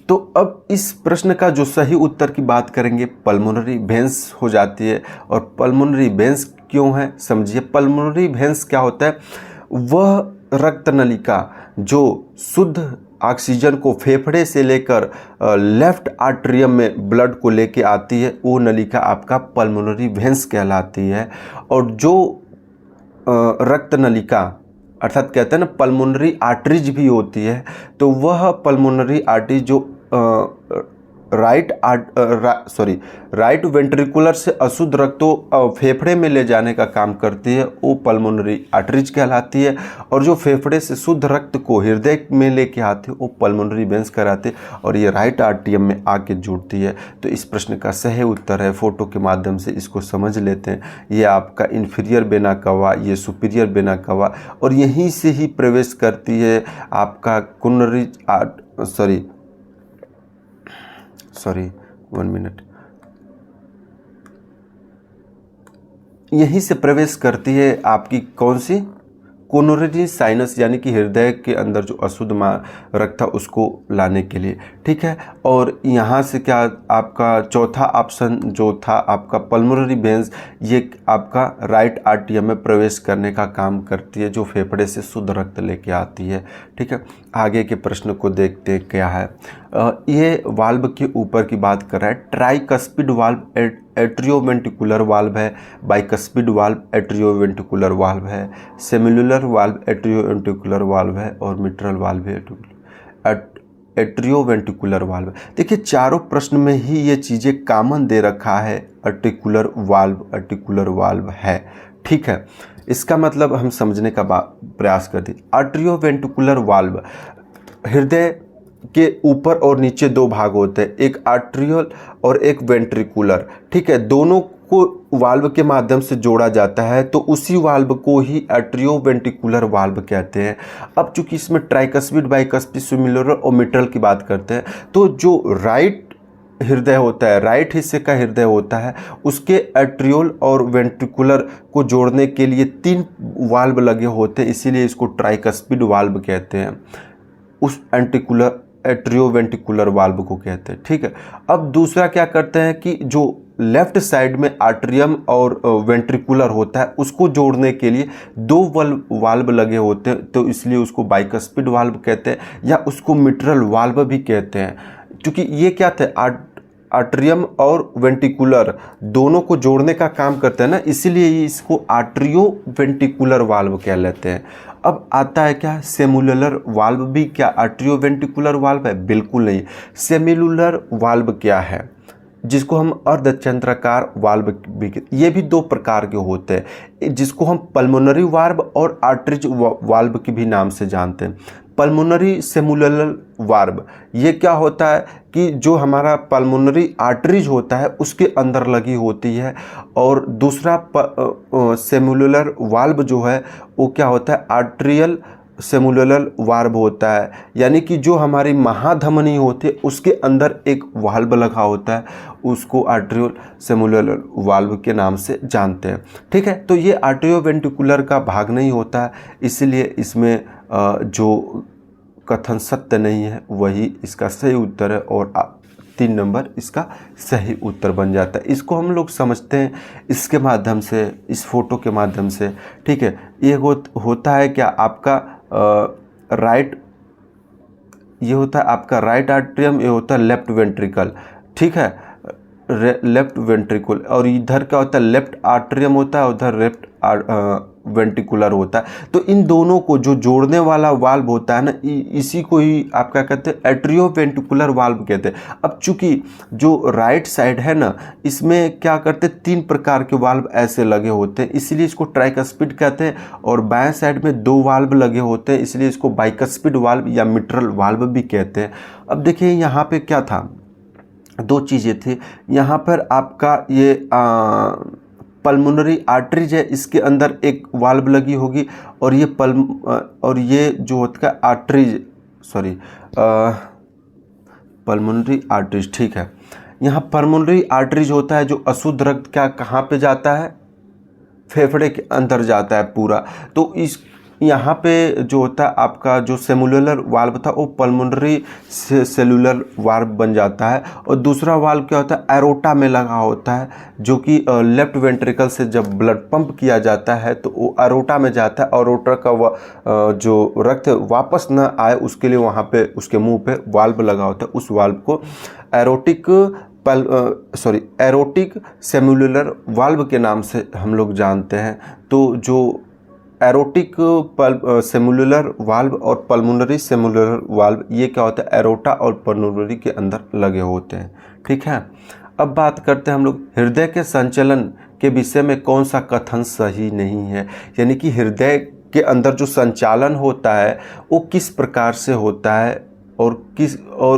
तो अब इस प्रश्न का जो सही उत्तर की बात करेंगे, पल्मोनरी वेंस हो जाती है। और पल्मोनरी वेंस क्यों है, समझिए। पल्मोनरी वेंस क्या होता है, वह रक्त नलिका जो शुद्ध ऑक्सीजन को फेफड़े से लेकर लेफ्ट आर्टरियम में ब्लड को लेके आती है, वो नलिका आपका पल्मोनरी वेंस कहलाती है। और जो रक्त नलिका अर्थात कहते हैं ना पल्मोनरी आर्टरीज भी होती है, तो वह पल्मोनरी आर्टरी जो राइट वेंट्रिकुलर से अशुद्ध रक्त को फेफड़े में ले जाने का काम करती है, वो पल्मोनरी आर्टरीज कहलाती है। और जो फेफड़े से शुद्ध रक्त को हृदय में लेके आती है वो पल्मोनरी वेंस कहलाती है, और ये राइट आर्टियम में आके जुड़ती है। तो इस प्रश्न का सही उत्तर है, फोटो के माध्यम से इसको समझ लेते हैं। ये आपका इन्फीरियर वेना कावा, ये सुपीरियर वेना कावा, और यहीं से ही प्रवेश करती है आपका कोरोनरी यहीं से प्रवेश करती है आपकी कौन सी, कोरोनरी साइनस, यानी कि हृदय के अंदर जो अशुद्ध रक्त था उसको लाने के लिए। ठीक है, और यहाँ से क्या आपका चौथा ऑप्शन जो था आपका पल्मोनरी वेंस, ये आपका राइट आर्टियम में प्रवेश करने का काम करती है, जो फेफड़े से शुद्ध रक्त लेके आती है। ठीक है, आगे के प्रश्न को देखते क्या है। ये वाल्व के ऊपर की बात कर रहा है। ट्राइकस्पिड वाल्व एट्रियोवेंट्रिकुलर वाल्व है, बाइकस्पिड वाल्व एट्रियोवेंट्रिकुलर वाल्व है, सेमिलुलर वाल्व एट्रियोवेंट्रिकुलर वाल्व है, और मिट्रल वाल्व है एट्रियोवेंट्रिकुलर वाल्व। देखिए चारों प्रश्न में ही ये चीज़ें कॉमन दे रखा है, आर्टिकुलर वाल्व है। ठीक है, इसका मतलब हम समझने का प्रयास करते हैं। आर्ट्रियोवेंट्रिकुलर वाल्व, हृदय के ऊपर और नीचे दो भाग होते हैं, एक आर्ट्रियल और एक वेंट्रिकुलर। ठीक है, दोनों को वाल्व के माध्यम से जोड़ा जाता है, तो उसी वाल्व को ही एट्रियोवेंट्रिकुलर वाल्व कहते हैं। अब चूंकि इसमें ट्राइकस्पिड, बाइकस्पिड, सिमिलर और मिट्रल की बात करते हैं, तो जो राइट हृदय होता है, राइट हिस्से का हृदय होता है, उसके एट्रियोल और वेंट्रिकुलर को जोड़ने के लिए 3 वाल्व लगे होते हैं, इसीलिए इसको ट्राइकस्पिड वाल्व कहते हैं। उस एट्रियोवेंट्रिकुलर वाल्व को कहते हैं। ठीक है, अब दूसरा क्या करते हैं कि जो लेफ्ट साइड में आर्टरियम और वेंट्रिकुलर होता है उसको जोड़ने के लिए 2 वाल्व लगे होते हैं, तो इसलिए उसको बाइकस्पिड वाल्व कहते हैं, या उसको मिट्रल वाल्व भी कहते हैं। क्योंकि ये क्या थे, आर्टरियम और वेंट्रिकुलर दोनों को जोड़ने का काम करते हैं ना, इसीलिए इसको आर्टरियोवेंट्रिकुलर वाल्व कह लेते हैं। अब आता है क्या, सेमुलर वाल्व भी क्या आर्टरियोवेंट्रिकुलर वाल्व है? बिल्कुल नहीं। सेमुलर वाल्व क्या है, जिसको हम अर्धचंद्राकार वाल्व भी, ये भी 2 प्रकार के होते हैं, जिसको हम पल्मोनरी वाल्व और आर्टरीज वाल्व के भी नाम से जानते हैं। पल्मोनरी सेमुलर वाल्व ये क्या होता है कि जो हमारा पल्मोनरी आर्टरीज होता है उसके अंदर लगी होती है, और दूसरा सेमुलर वाल्व जो है वो क्या होता है, आर्टरियल सेमुलर वाल्व होता है, यानी कि जो हमारी महाधमनी होती है उसके अंदर एक वाल्व लगा होता है, उसको आर्टरियल सेमुलर वाल्व के नाम से जानते हैं। ठीक है, तो ये आर्टरियोवेंट्रिकुलर का भाग नहीं होता है, इसलिए इसमें जो कथन सत्य नहीं है वही इसका सही उत्तर है, और 3 नंबर इसका सही उत्तर बन जाता है। इसको हम लोग समझते हैं इसके माध्यम से, इस फोटो के माध्यम से। ठीक है, ये होता है क्या आपका राइट, ये होता है आपका राइट आर्टरियम, ये होता है लेफ्ट वेंट्रिकल। ठीक है, लेफ्ट वेंट्रिकल, और इधर क्या होता है, लेफ्ट आर्टरियम होता है, उधर वेंट्रिकुलर होता है। तो इन दोनों को जो जोड़ने वाला वाल्व होता है ना, इसी को ही आप क्या कहते हैं, एट्रियो वेंट्रिकुलर वाल्व कहते हैं। अब चूंकि जो राइट साइड है ना, इसमें क्या करते हैं, 3 प्रकार के वाल्व ऐसे लगे होते हैं, इसलिए इसको ट्राइकस्पिड कहते हैं। और बाएं साइड में 2 वाल्व लगे होते हैं, इसलिए इसको बाइकस्पिड वाल्व या मिट्रल वाल्व भी कहते हैं। अब देखिए यहाँ पे क्या था, 2 चीज़ें थी। यहाँ पर आपका ये पल्मोनरी आर्टरीज है, इसके अंदर एक वाल्व लगी होगी, और ये जो होता है आर्टरीज, सॉरी पल्मोनरी आर्टरीज, ठीक है। यहाँ पल्मोनरी आर्टरीज होता है जो अशुद्ध रक्त क्या कहाँ पे जाता है, फेफड़े के अंदर जाता है पूरा। तो इस यहाँ पे जो होता है आपका जो सेलुलर वाल्व था वो पल्मोनरी सेलुलर वाल्व बन जाता है। और दूसरा वाल्व क्या होता है, एरोटा में लगा होता है, जो कि लेफ्ट वेंट्रिकल से जब ब्लड पंप किया जाता है तो वो एरोटा में जाता है, और एरोटा का जो रक्त वापस ना आए उसके लिए वहाँ पे उसके मुंह पे वाल्व लगा होता है। उस वाल्व को एरोटिक सेलुलर वाल्व के नाम से हम लोग जानते हैं। तो जो एरोटिक सेलुलर वाल्व और पल्मोनरी सेलुलर वाल्व, ये क्या होता है, एरोटा और पल्मोनरी के अंदर लगे होते हैं, ठीक है। अब बात करते हैं हम लोग हृदय के संचालन के विषय में कौन सा कथन सही नहीं है, यानी कि हृदय के अंदर जो संचालन होता है वो किस प्रकार से होता है और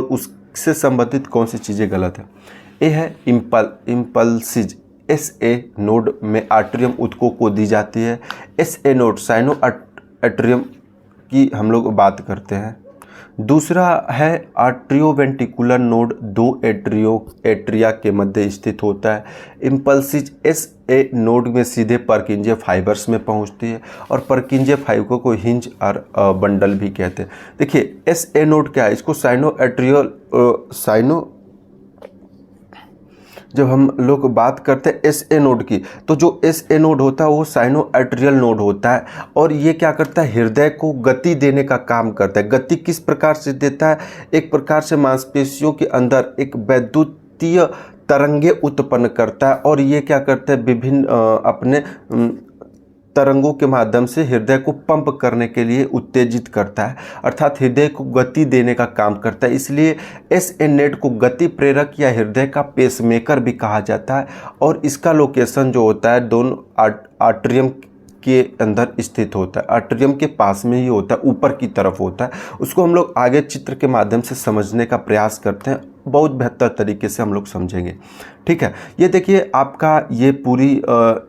उससे संबंधित कौन सी चीज़ें गलत है। ये है इम्पल्सिज। SA नोड में आर्टरियम ऊतकों को दी जाती है। SA नोड साइनो आर्टरियम की हम लोग बात करते हैं। दूसरा है आर्ट्रियोवेंट्रिकुलर नोड, 2 एट्रिया के मध्य स्थित होता है। इम्पल्सिज SA नोड में सीधे परकिंजे फाइबर्स में पहुंचती है, और परकिंजे फाइबर को हिंज और बंडल भी कहते हैं। देखिए SA नोड क्या है, इसको जब हम लोग बात करते हैं SA नोड की, तो जो SA नोड होता है वो साइनो आर्टरियल नोड होता है, और ये क्या करता है, हृदय को गति देने का काम करता है। गति किस प्रकार से देता है, एक प्रकार से मांसपेशियों के अंदर एक वैद्युतीय तरंगे उत्पन्न करता है, और ये क्या करता है, विभिन्न अपने तरंगों के माध्यम से हृदय को पंप करने के लिए उत्तेजित करता है, अर्थात हृदय को गति देने का काम करता है। इसलिए SA नोड को गति प्रेरक या हृदय का पेसमेकर भी कहा जाता है, और इसका लोकेशन जो होता है दोनों आर्टरियम के अंदर स्थित होता है, आर्टरियम के पास में ही होता है, ऊपर की तरफ होता है। उसको हम लोग आगे चित्र के माध्यम से समझने का प्रयास करते हैं, बहुत बेहतर तरीके से हम लोग समझेंगे, ठीक है। ये देखिए आपका ये पूरी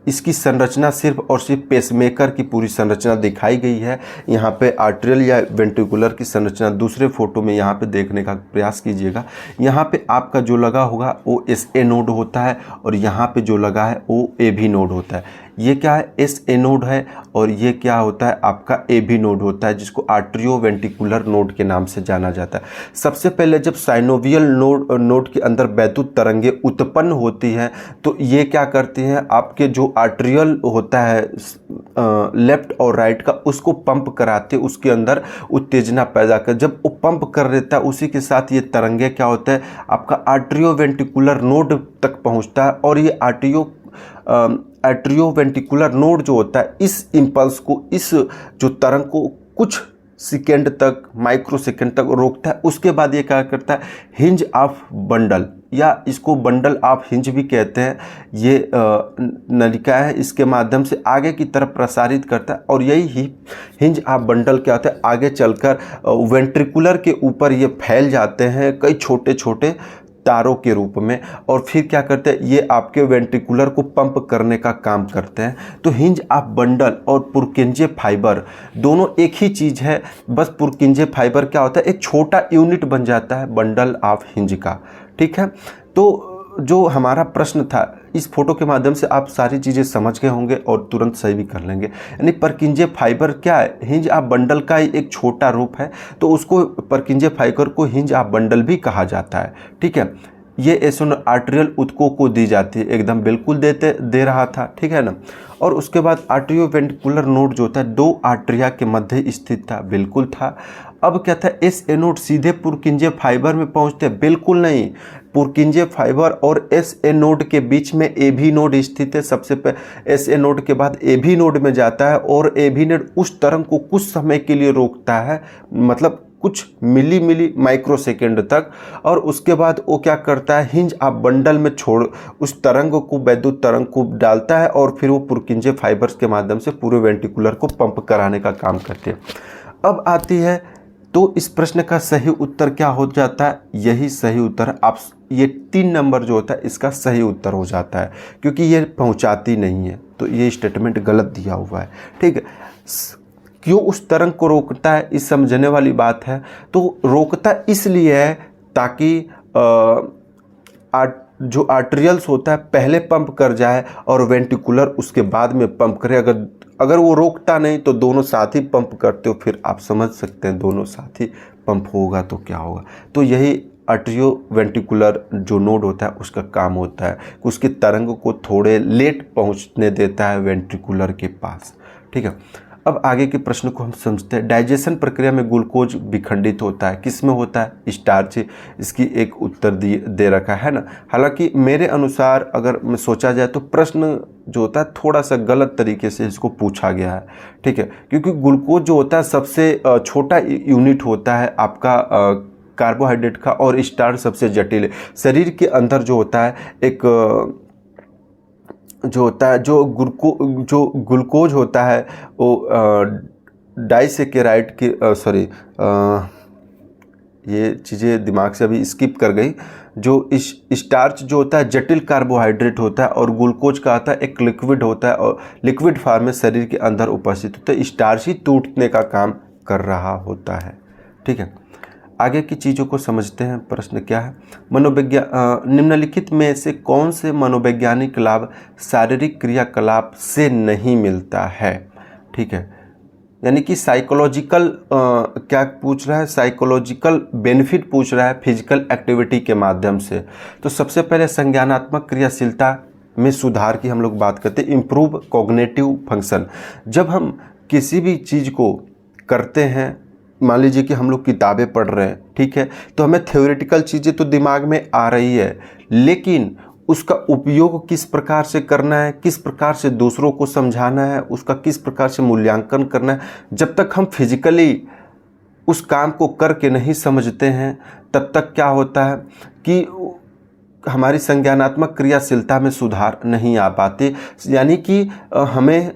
इसकी संरचना सिर्फ और सिर्फ पेसमेकर की पूरी संरचना दिखाई गई है। यहाँ पे आर्टरियल या वेंट्रिकुलर की संरचना दूसरे फोटो में यहाँ पे देखने का प्रयास कीजिएगा। यहाँ पे आपका जो लगा होगा वो SA नोड होता है, और यहाँ पे जो लगा है वो AV नोड होता है। ये क्या है, SA नोड है, और ये क्या होता है आपका AV नोड होता है, जिसको आर्ट्रियोवेंट्रिकुलर नोड के नाम से जाना जाता है। सबसे पहले जब साइनोवियल नोड के अंदर वैद्युत तरंगे उत्पन्न होती हैं, तो ये क्या करती हैं, आपके जो आर्ट्रियल होता है लेफ्ट और राइट का, उसको पंप कराते, उसके अंदर उत्तेजना पैदा कर, जब वो पंप कर देता है उसी के साथ ये तरंगे क्या होता है आपका आर्ट्रियोवेंट्रिकुलर नोड तक पहुंचता है, और ये आर्ट्रियोवेंट्रिकुलर नोड जो होता है इस इम्पल्स को, इस जो तरंग को कुछ सेकेंड तक, माइक्रो सेकेंड तक रोकता है। उसके बाद ये क्या करता है, हिंज ऑफ बंडल, या इसको बंडल ऑफ हिंज भी कहते हैं, ये नलिका है, इसके माध्यम से आगे की तरफ प्रसारित करता है, और यही हिंज ऑफ बंडल क्या होता है, आगे चलकर वेंट्रिकुलर के ऊपर ये फैल जाते हैं कई छोटे छोटे तारों के रूप में, और फिर क्या करते हैं, ये आपके वेंट्रिकुलर को पंप करने का काम करते हैं। तो हिंज ऑफ बंडल और पुरकिंजे फाइबर दोनों एक ही चीज़ है, बस पुरकिंजे फाइबर क्या होता है, एक छोटा यूनिट बन जाता है बंडल ऑफ हिंज का, ठीक है। तो जो हमारा प्रश्न था, इस फोटो के माध्यम से आप सारी चीज़ें समझ गए होंगे और तुरंत सही भी कर लेंगे। यानी परकिंजे फाइबर क्या है, हिंज ऑफ बंडल का ही एक छोटा रूप है, तो उसको परकिंजे फाइबर को हिंज ऑफ बंडल भी कहा जाता है, ठीक है। ये ऐसे आर्टेरियल ऊतकों को दी जाती है, एकदम बिल्कुल दे रहा था, ठीक है ना। और उसके बाद आर्टियोवेंट्रिकुलर नोड जो होता है 2 आर्टरिया के मध्य स्थित था, बिल्कुल था। अब क्या था, एस ए नोड सीधे पुरकिंजे फाइबर में पहुंचते, बिल्कुल नहीं। पुरकिंजे फाइबर और एस ए नोड के बीच में ए भी नोड स्थित है। सबसे पहले एस ए नोड के बाद ए भी नोड में जाता है और ए भी नोड उस तरंग को कुछ समय के लिए रोकता है, मतलब कुछ मिली माइक्रो सेकेंड तक। और उसके बाद वो क्या करता है, हिंज आप बंडल में छोड़ उस तरंग को, वैद्युत तरंग को डालता है और फिर वो पुरकिंजे फाइबर्स के माध्यम से पूरे वेंट्रिकुलर को पंप कराने का काम करते हैं। अब आती है, तो इस प्रश्न का सही उत्तर क्या हो जाता है, यही सही उत्तर आप, ये 3 नंबर जो होता है इसका सही उत्तर हो जाता है, क्योंकि ये पहुंचाती नहीं है, तो ये स्टेटमेंट गलत दिया हुआ है, ठीक है। क्यों उस तरंग को रोकता है, इस समझने वाली बात है। तो रोकता इसलिए है ताकि जो आर्टेरियल्स होता है पहले पंप कर जाए और वेंट्रिकुलर उसके बाद में पंप करे। अगर वो रोकता नहीं तो दोनों साथ ही पंप करते हो, फिर आप समझ सकते हैं दोनों साथ ही पंप होगा तो क्या होगा। तो यही आर्टेरियो वेंट्रिकुलर जो नोड होता है उसका काम होता है कि उसकी तरंग को थोड़े लेट पहुंचने देता है वेंट्रिकुलर के पास, ठीक है। अब आगे के प्रश्न को हम समझते हैं। डाइजेशन प्रक्रिया में ग्लूकोज विखंडित होता है, किस में होता है, स्टार्च। इसकी एक उत्तर दे रखा है ना। हालांकि मेरे अनुसार अगर मैं सोचा जाए तो प्रश्न जो होता है थोड़ा सा गलत तरीके से इसको पूछा गया है, ठीक है, क्योंकि ग्लूकोज जो होता है सबसे छोटा यूनिट होता है आपका कार्बोहाइड्रेट का, और स्टार्च सबसे जटिल है। शरीर के अंदर जो होता है एक जो होता है जो ग्लूकोज होता है वो डाइसेकेराइड की ये चीज़ें दिमाग से अभी स्किप कर गई। जो इस स्टार्च जो होता है जटिल कार्बोहाइड्रेट होता है और ग्लूकोज का आता है एक लिक्विड होता है और लिक्विड फॉर्म में शरीर के अंदर उपस्थित होता है। स्टार्च ही टूटने का काम कर रहा होता है, ठीक है। आगे की चीज़ों को समझते हैं। प्रश्न क्या है, निम्नलिखित में से कौन से मनोवैज्ञानिक लाभ शारीरिक क्रियाकलाप से नहीं मिलता है, ठीक है। यानी कि साइकोलॉजिकल क्या पूछ रहा है, साइकोलॉजिकल बेनिफिट पूछ रहा है फिजिकल एक्टिविटी के माध्यम से। तो सबसे पहले संज्ञानात्मक क्रियाशीलता में सुधार की हम लोग बात करते हैं, इम्प्रूव कॉग्निटिव फंक्शन। जब हम किसी भी चीज़ को करते हैं, मान लीजिए कि हम लोग किताबें पढ़ रहे हैं, ठीक है, तो हमें थ्योरेटिकल चीज़ें तो दिमाग में आ रही है, लेकिन उसका उपयोग किस प्रकार से करना है, किस प्रकार से दूसरों को समझाना है, उसका किस प्रकार से मूल्यांकन करना है, जब तक हम फिजिकली उस काम को करके नहीं समझते हैं तब तक क्या होता है कि हमारी संज्ञानात्मक क्रियाशीलता में सुधार नहीं आ पाते। यानी कि हमें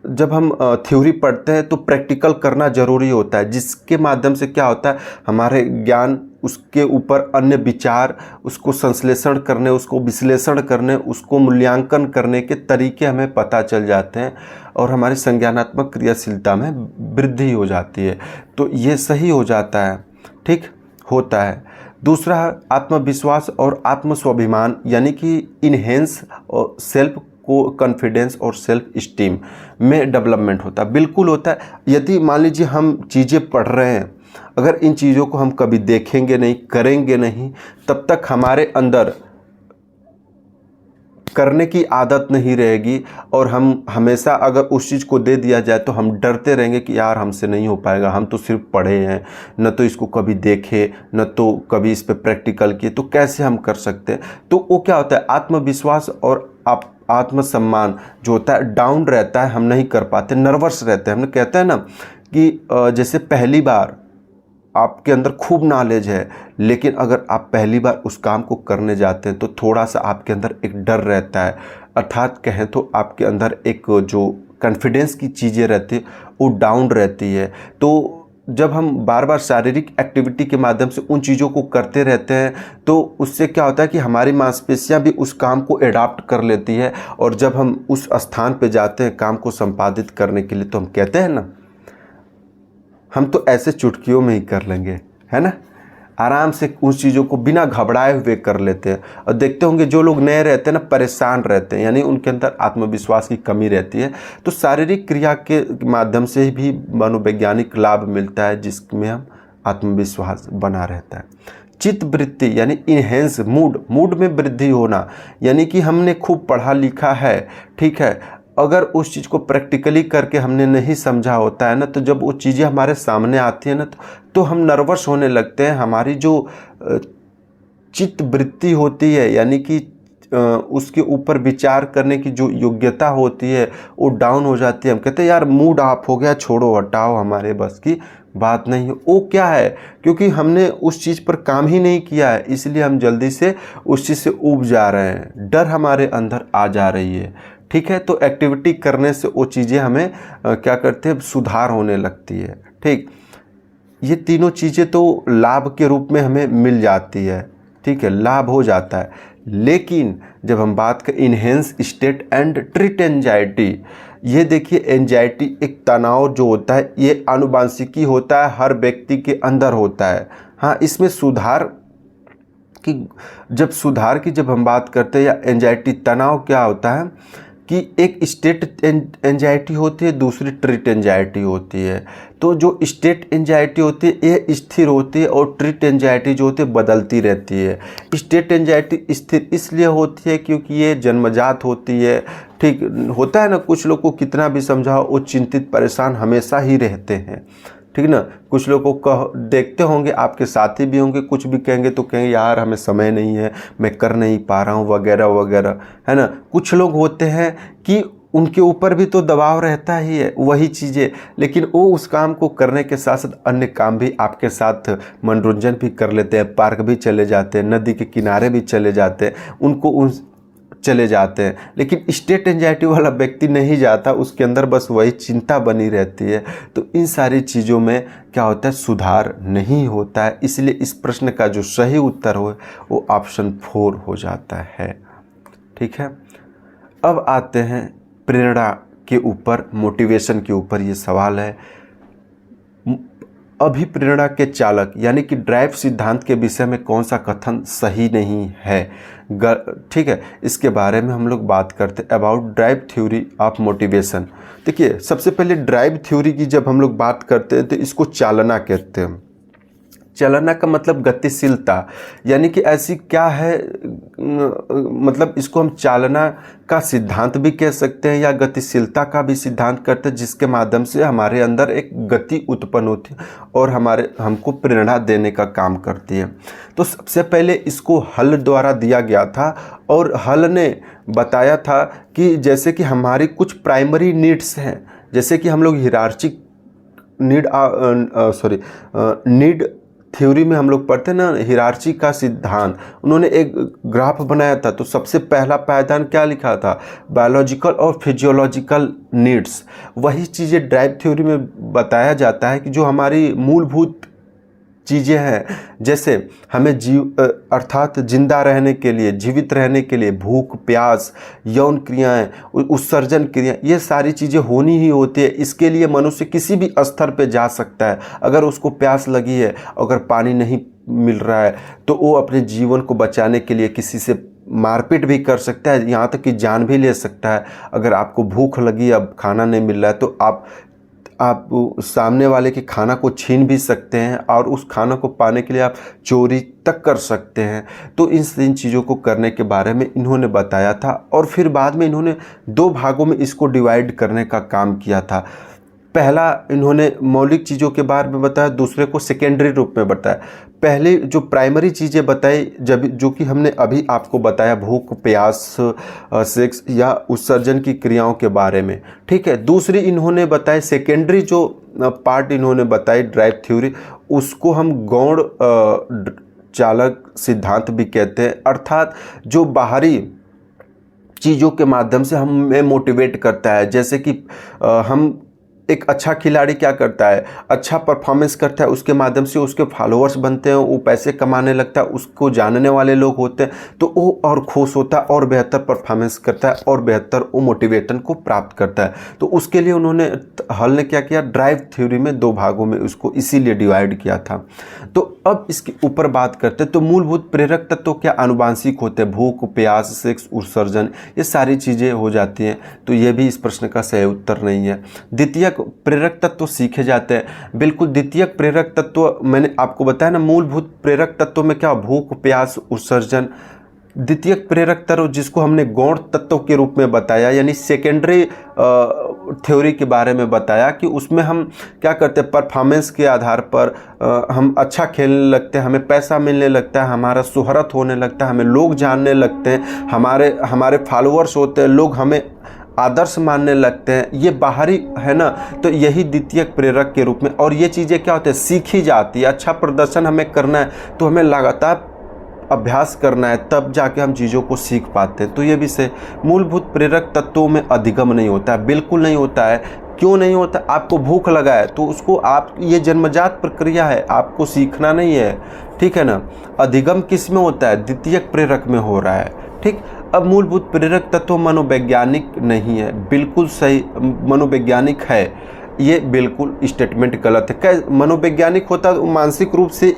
जब हम थ्योरी पढ़ते हैं तो प्रैक्टिकल करना ज़रूरी होता है, जिसके माध्यम से क्या होता है हमारे ज्ञान, उसके ऊपर अन्य विचार, उसको संश्लेषण करने, उसको विश्लेषण करने, उसको मूल्यांकन करने के तरीके हमें पता चल जाते हैं और हमारी संज्ञानात्मक क्रियाशीलता में वृद्धि हो जाती है। तो ये सही हो जाता है, ठीक होता है। दूसरा आत्मविश्वास और आत्मस्वाभिमान, यानी कि इनहेंस और सेल्फ को कॉन्फिडेंस और सेल्फ इस्टीम में डेवलपमेंट होता है, बिल्कुल होता है। यदि मान लीजिए हम चीज़ें पढ़ रहे हैं, अगर इन चीज़ों को हम कभी देखेंगे नहीं, करेंगे नहीं, तब तक हमारे अंदर करने की आदत नहीं रहेगी और हम हमेशा अगर उस चीज़ को दे दिया जाए तो हम डरते रहेंगे कि यार हमसे नहीं हो पाएगा, हम तो सिर्फ पढ़े हैं, न तो इसको कभी देखे, न तो कभी इस पर प्रैक्टिकल किए, तो कैसे हम कर सकते हैं। तो वो क्या होता है, आत्मविश्वास और आत्मसम्मान जो होता है डाउन रहता है, हम नहीं कर पाते, नर्वस रहते हैं। हमने कहते हैं ना कि जैसे पहली बार आपके अंदर खूब नॉलेज है, लेकिन अगर आप पहली बार उस काम को करने जाते हैं तो थोड़ा सा आपके अंदर एक डर रहता है, अर्थात कहें तो आपके अंदर एक जो कॉन्फिडेंस की चीज़ें रहती है वो डाउन रहती है। तो जब हम बार बार शारीरिक एक्टिविटी के माध्यम से उन चीज़ों को करते रहते हैं तो उससे क्या होता है कि हमारी मांसपेशियां भी उस काम को एडाप्ट कर लेती है, और जब हम उस स्थान पे जाते हैं काम को संपादित करने के लिए, तो हम कहते हैं ना, हम तो ऐसे चुटकियों में ही कर लेंगे, है ना, आराम से उस चीज़ों को बिना घबराए हुए कर लेते हैं। और देखते होंगे जो लोग नए रहते हैं ना, परेशान रहते हैं, यानी उनके अंदर आत्मविश्वास की कमी रहती है। तो शारीरिक क्रिया के माध्यम से भी मनोवैज्ञानिक लाभ मिलता है, जिसमें हम आत्मविश्वास बना रहता है। चित्त वृत्ति यानी इनहेंस, मूड में वृद्धि होना, यानी कि हमने खूब पढ़ा लिखा है, ठीक है, अगर उस चीज़ को प्रैक्टिकली करके हमने नहीं समझा होता है ना, तो जब वो चीज़ें हमारे सामने आती है ना, तो हम नर्वस होने लगते हैं। हमारी जो चित्त वृत्ति होती है, यानी कि उसके ऊपर विचार करने की जो योग्यता होती है वो डाउन हो जाती है। हम कहते हैं यार मूड ऑफ हो गया, छोड़ो हटाओ, हमारे बस की बात नहीं है। वो क्या है, क्योंकि हमने उस चीज़ पर काम ही नहीं किया है, इसलिए हम जल्दी से उस चीज़ से ऊब जा रहे हैं, डर हमारे अंदर आ जा रही है, ठीक है। तो एक्टिविटी करने से वो चीज़ें हमें क्या करते हैं, सुधार होने लगती है, ठीक। ये तीनों चीज़ें तो लाभ के रूप में हमें मिल जाती है, ठीक है, लाभ हो जाता है। लेकिन जब हम बात करें enhance state and treat anxiety, ये देखिए एंजाइटी एक तनाव जो होता है, ये आनुवांशिकी होता है, हर व्यक्ति के अंदर होता है। हाँ, इसमें सुधार की जब हम बात करते हैं, या एंजाइटी तनाव क्या होता है कि एक स्टेट एंजाइटी होती है, दूसरी ट्रीट एंजाइटी होती है। तो जो स्टेट एंजाइटी होती है ये स्थिर होती है, और ट्रीट एंजाइटी जो होती है बदलती रहती है। स्टेट एंजाइटी स्थिर इसलिए होती है क्योंकि ये जन्मजात होती है, ठीक होता है ना। कुछ लोग को कितना भी समझाओ वो चिंतित परेशान हमेशा ही रहते हैं, ठीक ना। कुछ लोगों को देखते होंगे, आपके साथी भी होंगे, कुछ भी कहेंगे तो कहेंगे यार हमें समय नहीं है, मैं कर नहीं पा रहा हूँ, वगैरह वगैरह, है ना। कुछ लोग होते हैं कि उनके ऊपर भी तो दबाव रहता ही है वही चीज़ें, लेकिन वो उस काम को करने के साथ साथ अन्य काम भी आपके साथ मनोरंजन भी कर लेते हैं, पार्क भी चले जाते हैं, नदी के किनारे भी चले जाते हैं, उनको उन चले जाते हैं। लेकिन स्टेट एंजाइटी वाला व्यक्ति नहीं जाता, उसके अंदर बस वही चिंता बनी रहती है। तो इन सारी चीज़ों में क्या होता है, सुधार नहीं होता है। इसलिए इस प्रश्न का जो सही उत्तर हो वो ऑप्शन 4 हो जाता है, ठीक है। अब आते हैं प्रेरणा के ऊपर, मोटिवेशन के ऊपर ये सवाल है। अभिप्रेरणा के चालक यानी कि ड्राइव सिद्धांत के विषय में कौन सा कथन सही नहीं है, ठीक है, इसके बारे में हम लोग बात करते हैं। About drive theory of motivation. देखिए सबसे पहले ड्राइव थ्योरी की जब हम लोग बात करते हैं तो इसको चालना कहते हैं। चलना का मतलब गतिशीलता, यानी कि ऐसी क्या है, मतलब इसको हम चालना का सिद्धांत भी कह सकते हैं या गतिशीलता का भी सिद्धांत करते हैं, जिसके माध्यम से हमारे अंदर एक गति उत्पन्न होती है और हमको प्रेरणा देने का काम करती है। तो सबसे पहले इसको हल द्वारा दिया गया था, और हल ने बताया था कि जैसे कि हमारी कुछ प्राइमरी नीड्स हैं, जैसे कि हम लोग हिरार्चिक नीड थ्योरी में हम लोग पढ़ते हैं ना, हिरार्ची का सिद्धांत। उन्होंने एक ग्राफ बनाया था, तो सबसे पहला पायदान क्या लिखा था, बायोलॉजिकल और फिजियोलॉजिकल नीड्स। वही चीज़ें ड्राइव थ्योरी में बताया जाता है कि जो हमारी मूलभूत चीज़ें हैं, जैसे हमें अर्थात जिंदा रहने के लिए, जीवित रहने के लिए भूख, प्यास, यौन क्रियाएं, उत्सर्जन क्रिया, ये सारी चीज़ें होनी ही होती है। इसके लिए मनुष्य किसी भी स्तर पे जा सकता है। अगर उसको प्यास लगी है, अगर पानी नहीं मिल रहा है, तो वो अपने जीवन को बचाने के लिए किसी से मारपीट भी कर सकता है, यहाँ तक कि जान भी ले सकता है। अगर आपको भूख लगी, अब खाना नहीं मिल रहा है, तो आप सामने वाले के खाना को छीन भी सकते हैं, और उस खाना को पाने के लिए आप चोरी तक कर सकते हैं। तो इन चीज़ों को करने के बारे में इन्होंने बताया था, और फिर बाद में इन्होंने 2 भागों में इसको डिवाइड करने का काम किया था। पहला इन्होंने मौलिक चीज़ों के बारे में बताया, दूसरे को सेकेंडरी रूप में बताया। पहले जो प्राइमरी चीज़ें बताई, जो कि हमने अभी आपको बताया, भूख, प्यास, सेक्स या उत्सर्जन की क्रियाओं के बारे में, ठीक है। दूसरी इन्होंने बताई सेकेंडरी जो पार्ट इन्होंने बताई ड्राइव थ्योरी, उसको हम गौण चालक सिद्धांत भी कहते हैं। अर्थात जो बाहरी चीज़ों के माध्यम से हमें मोटिवेट करता है, जैसे कि हम एक अच्छा खिलाड़ी क्या करता है, अच्छा परफॉर्मेंस करता है, उसके माध्यम से उसके फॉलोअर्स बनते हैं, वो पैसे कमाने लगता है, उसको जानने वाले लोग होते हैं, तो वो और खुश होता है और बेहतर परफॉर्मेंस करता है और बेहतर वो मोटिवेशन को प्राप्त करता है। तो उसके लिए उन्होंने हल ने क्या किया, ड्राइव थ्योरी में 2 भागों में उसको इसीलिए डिवाइड किया था। तो अब इसके ऊपर बात करते हैं। तो मूलभूत प्रेरक तत्व तो क्या आनुवांशिक होते हैं, भूख, प्यास, सेक्स, उत्सर्जन, ये सारी चीज़ें हो जाती हैं। तो ये भी इस प्रश्न का सही उत्तर नहीं है। द्वितीयक प्रेरक तत्व सीखे जाते हैं। बिल्कुल, द्वितीयक प्रेरक तत्व मैंने आपको बताया ना, मूलभूत प्रेरक तत्व में क्या, भूख, प्यास, उत्सर्जन। द्वितीयक प्रेरक तत्व जिसको हमने गौण तत्व के रूप में बताया, यानी सेकेंडरी थ्योरी के बारे में बताया कि उसमें हम क्या करते हैं, परफॉर्मेंस के आधार पर हम अच्छा खेलने लगते हैं, हमें पैसा मिलने लगता है, हमारा शोहरत होने लगता है, हमें लोग जानने लगते हैं, हमारे फॉलोअर्स होते हैं, लोग हमें आदर्श मानने लगते हैं। ये बाहरी है ना, तो यही द्वितीयक प्रेरक के रूप में। और ये चीज़ें क्या होती है, सीखी जाती है। अच्छा प्रदर्शन हमें करना है तो हमें लगातार अभ्यास करना है, तब जाके हम चीज़ों को सीख पाते हैं। तो ये भी से मूलभूत प्रेरक तत्वों में अधिगम नहीं होता है, बिल्कुल नहीं होता है। क्यों नहीं होता? आपको भूख लगा है तो उसको आप, ये जन्मजात प्रक्रिया है, आपको सीखना नहीं है, ठीक है ना। अधिगम किस में होता है? द्वितीयक प्रेरक में हो रहा है, ठीक। अब मूलभूत प्रेरक तत्व मनोवैज्ञानिक नहीं है, बिल्कुल सही, मनोवैज्ञानिक है। ये बिल्कुल स्टेटमेंट गलत है। क्या मनोवैज्ञानिक होता है? मानसिक रूप से